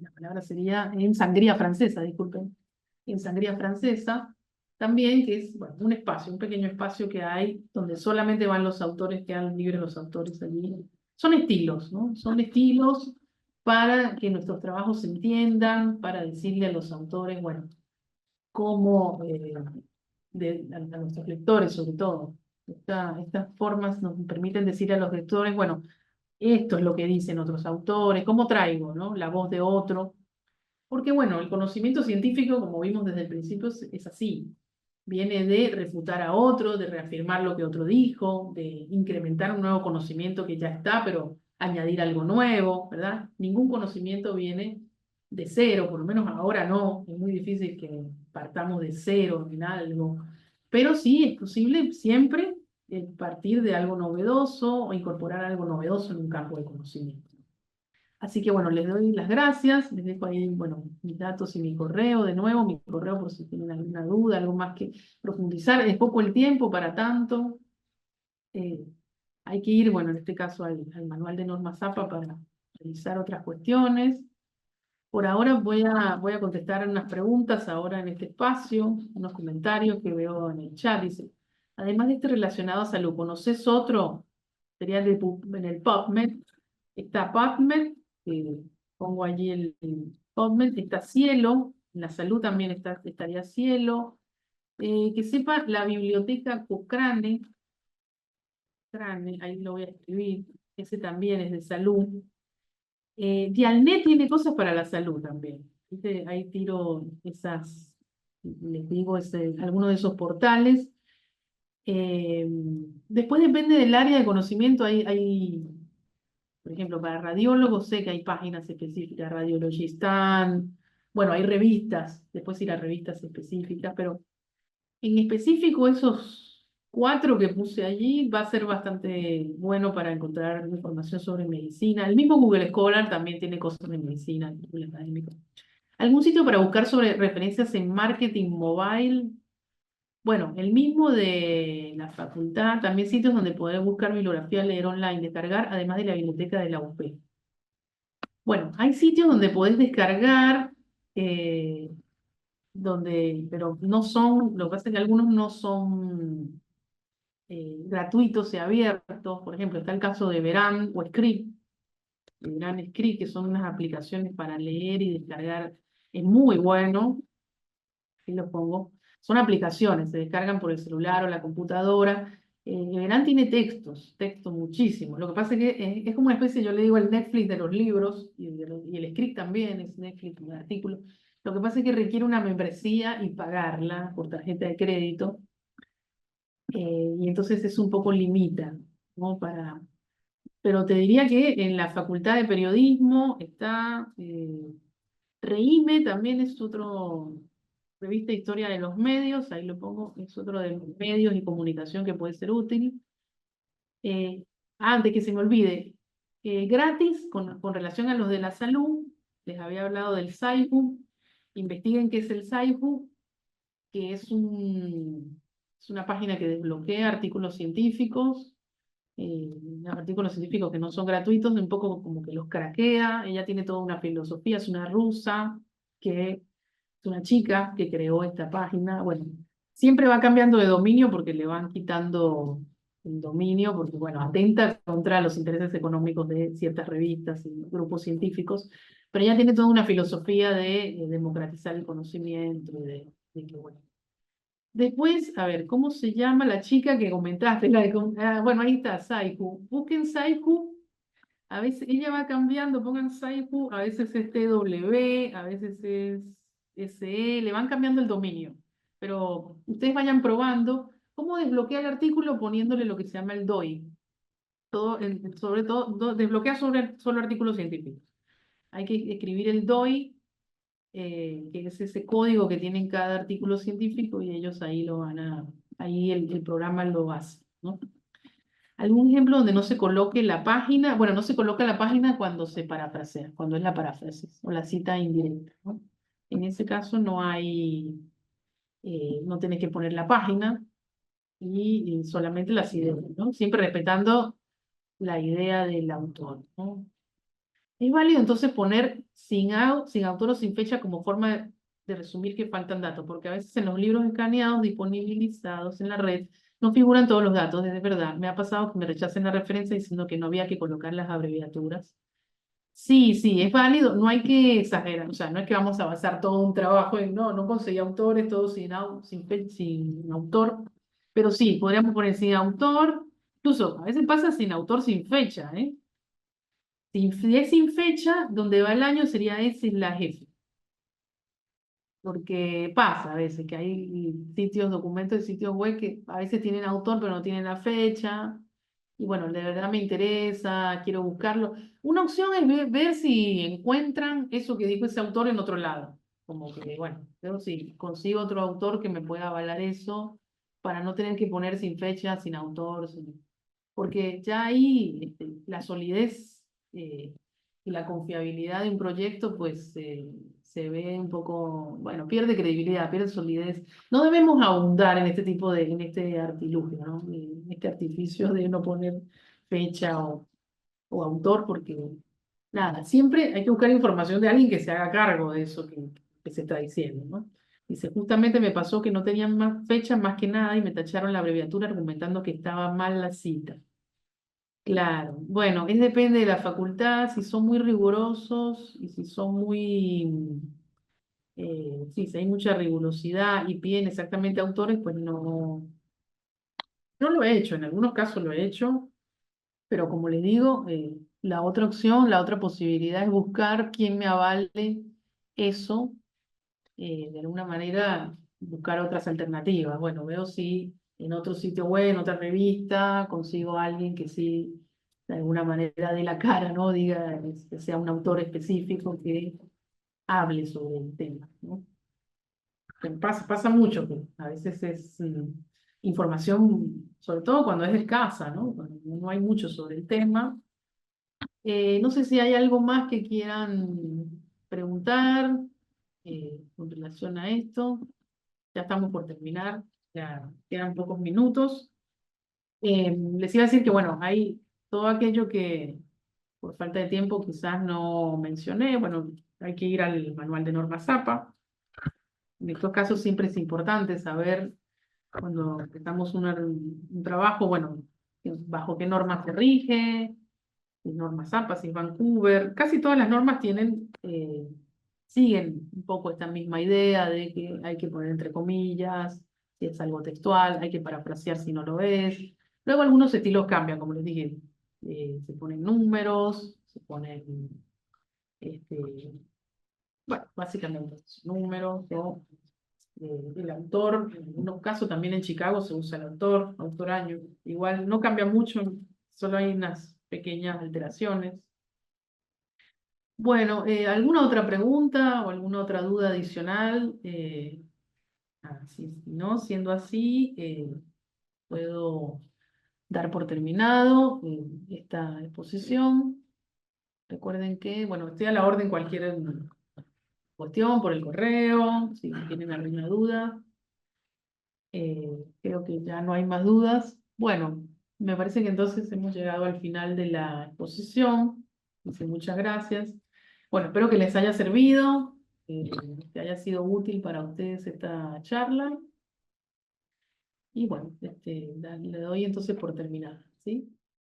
la palabra sería en sangría francesa, disculpen, en sangría francesa, también que es bueno, un pequeño espacio que hay donde solamente van los autores, quedan libres los autores allí. Son estilos, ¿no? Son estilos para que nuestros trabajos se entiendan, para decirle a los autores, bueno, cómo, a nuestros lectores sobre todo. Estas formas nos permiten decir a los lectores, bueno, esto es lo que dicen otros autores, ¿cómo traigo, no? La voz de otro. Porque, bueno, el conocimiento científico, como vimos desde el principio, es así. Viene de refutar a otro, de reafirmar lo que otro dijo, de incrementar un nuevo conocimiento que ya está, pero añadir algo nuevo, ¿verdad? Ningún conocimiento viene de cero, por lo menos ahora no. Es muy difícil que partamos de cero en algo. Pero sí es posible siempre partir de algo novedoso o incorporar algo novedoso en un campo de conocimiento. Así que bueno, les doy las gracias, les dejo ahí, bueno, mis datos y mi correo, de nuevo, mi correo por si tienen alguna duda, algo más que profundizar. Es poco el tiempo para tanto. Eh, Hay que ir, bueno, en este caso al manual de normas APA para revisar otras cuestiones. Por ahora voy a contestar unas preguntas ahora en este espacio, unos comentarios que veo en el chat. Dice, además de este relacionado a salud, ¿conoces otro? Sería en el PubMed. Está PubMed, pongo allí el PubMed, está Cielo, en la salud también estaría Cielo. Que sepa la biblioteca Cochrane, ahí lo voy a escribir, ese también es de salud. Dialnet tiene cosas para la salud también. ¿Viste? Ahí tiro les digo, algunos de esos portales. después depende del área de conocimiento, por ejemplo, para radiólogos sé que hay páginas específicas, Radiologistán, bueno, hay revistas, después ir a revistas específicas, pero en específico esos cuatro que puse allí va a ser bastante bueno para encontrar información sobre medicina. El mismo Google Scholar también tiene cosas de medicina, Google Académico. ¿Algún sitio para buscar sobre referencias en marketing mobile? Bueno, el mismo de la facultad, también sitios donde poder buscar bibliografía, leer online, descargar, además de la biblioteca de la UP. Bueno, hay sitios donde podés descargar, eh, pero no son, lo que pasa es que algunos no son gratuitos y abiertos. Por ejemplo, está el caso de Veran o Script, Veran Script, que son unas aplicaciones para leer y descargar. Es muy bueno, aquí lo pongo. Son aplicaciones, se descargan por el celular o la computadora. Verán tiene textos muchísimos. Lo que pasa es que es como una especie, yo le digo el Netflix de los libros, y el script también es Netflix de artículos. Lo que pasa es que requiere una membresía y pagarla por tarjeta de crédito, y entonces es un poco limita, ¿no? Pero te diría que en la Facultad de Periodismo está REIME, también es otro, Revista Historia de los Medios, ahí lo pongo, es otro de los medios y comunicación que puede ser útil. Eh, Antes que se me olvide, gratis con relación a los de la salud, les había hablado del SAIHU. Investiguen qué es el SAIHU, que es una página que desbloquea artículos científicos que no son gratuitos, un poco como que los craquea. Ella tiene toda una filosofía, es una rusa, que es una chica que creó esta página. Bueno, siempre va cambiando de dominio porque le van quitando el dominio, porque bueno, atenta contra los intereses económicos de ciertas revistas y grupos científicos, pero ella tiene toda una filosofía de democratizar el conocimiento, de que bueno. Después, a ver, ¿cómo se llama la chica que comentaste? Bueno, ahí está, Saiku. Busquen Saiku. A veces ella va cambiando, pongan Saiku, a veces es TW, a veces es SE, le van cambiando el dominio. Pero ustedes vayan probando cómo desbloquear el artículo poniéndole lo que se llama el DOI. Sobre todo, desbloquea sobre solo artículos científicos. Hay que escribir el DOI, que es ese código que tiene en cada artículo científico, y ellos ahí el programa lo hace, ¿no? ¿Algún ejemplo donde no se coloque la página? Bueno, no se coloca la página cuando se parafrasea, cuando es la paráfrasis o la cita indirecta, ¿no? En ese caso no tenés que poner la página y solamente las ideas, ¿no? Siempre respetando la idea del autor, ¿no? Es válido entonces poner sin autor o sin fecha como forma de resumir que faltan datos, porque a veces en los libros escaneados disponibilizados en la red no figuran todos los datos, es verdad. Me ha pasado que me rechacen la referencia diciendo que no había que colocar las abreviaturas. Sí, sí, es válido, no hay que exagerar, o sea, no es que vamos a basar todo un trabajo en, no conseguí autores, todo sin autor, pero sí, podríamos poner sin autor, incluso a veces pasa sin autor, sin fecha, ¿eh? Si es sin fecha, donde va el año sería S/F, porque pasa a veces que hay documentos de sitios web que a veces tienen autor pero no tienen la fecha, y bueno, de verdad me interesa, quiero buscarlo. Una opción es ver si encuentran eso que dijo ese autor en otro lado, como que, bueno, pero si consigo otro autor que me pueda avalar eso, para no tener que poner sin fecha, sin autor, porque ya ahí la solidez y la confiabilidad de un proyecto, pues se ve un poco, bueno, pierde credibilidad, pierde solidez. No debemos abundar en este artilugio, ¿no? En este artificio de no poner fecha o autor, porque nada, siempre hay que buscar información de alguien que se haga cargo de eso que se está diciendo, ¿no? Dice, justamente me pasó que no tenían más fecha más que nada y me tacharon la abreviatura argumentando que estaba mal la cita. Claro, bueno, depende de la facultad, si son muy rigurosos y si son sí, si hay mucha rigurosidad y piden exactamente autores, pues no lo he hecho, en algunos casos lo he hecho, pero como les digo, la otra opción, la otra posibilidad es buscar quién me avale eso, de alguna manera buscar otras alternativas. Bueno, veo si en otro sitio web, en otra revista, consigo a alguien que sí, de alguna manera dé la cara, ¿no? Diga, que sea un autor específico que hable sobre el tema, ¿no? Pasa mucho, que a veces es información, sobre todo cuando es escasa, ¿no? Cuando no hay mucho sobre el tema. No sé si hay algo más que quieran preguntar con relación a esto. Ya estamos por terminar, ya quedan pocos minutos. Les iba a decir que, bueno, hay todo aquello que por falta de tiempo quizás no mencioné. Bueno, hay que ir al manual de normas APA. En estos casos siempre es importante saber cuando empezamos un trabajo, bueno, bajo qué normas se rige, si normas APA, si es Vancouver. Casi todas las normas siguen un poco esta misma idea de que hay que poner entre comillas, si es algo textual, hay que parafrasear si no lo es. Luego algunos estilos cambian, como les dije, se ponen números, se ponen, este, bueno, básicamente números, ¿no? El autor, en algunos casos también en Chicago se usa el autor, autor año. Igual no cambia mucho, solo hay unas pequeñas alteraciones. Bueno, ¿alguna otra pregunta o alguna otra duda adicional? Si no, siendo así, puedo dar por terminado esta exposición. Recuerden que, bueno, estoy a la orden cualquier cuestión por el correo, si tienen alguna duda. Creo que ya no hay más dudas. Bueno, me parece que entonces hemos llegado al final de la exposición. Dice muchas gracias. Bueno, espero que les haya servido, que haya sido útil para ustedes esta charla. Y bueno, le doy entonces por terminada, ¿sí?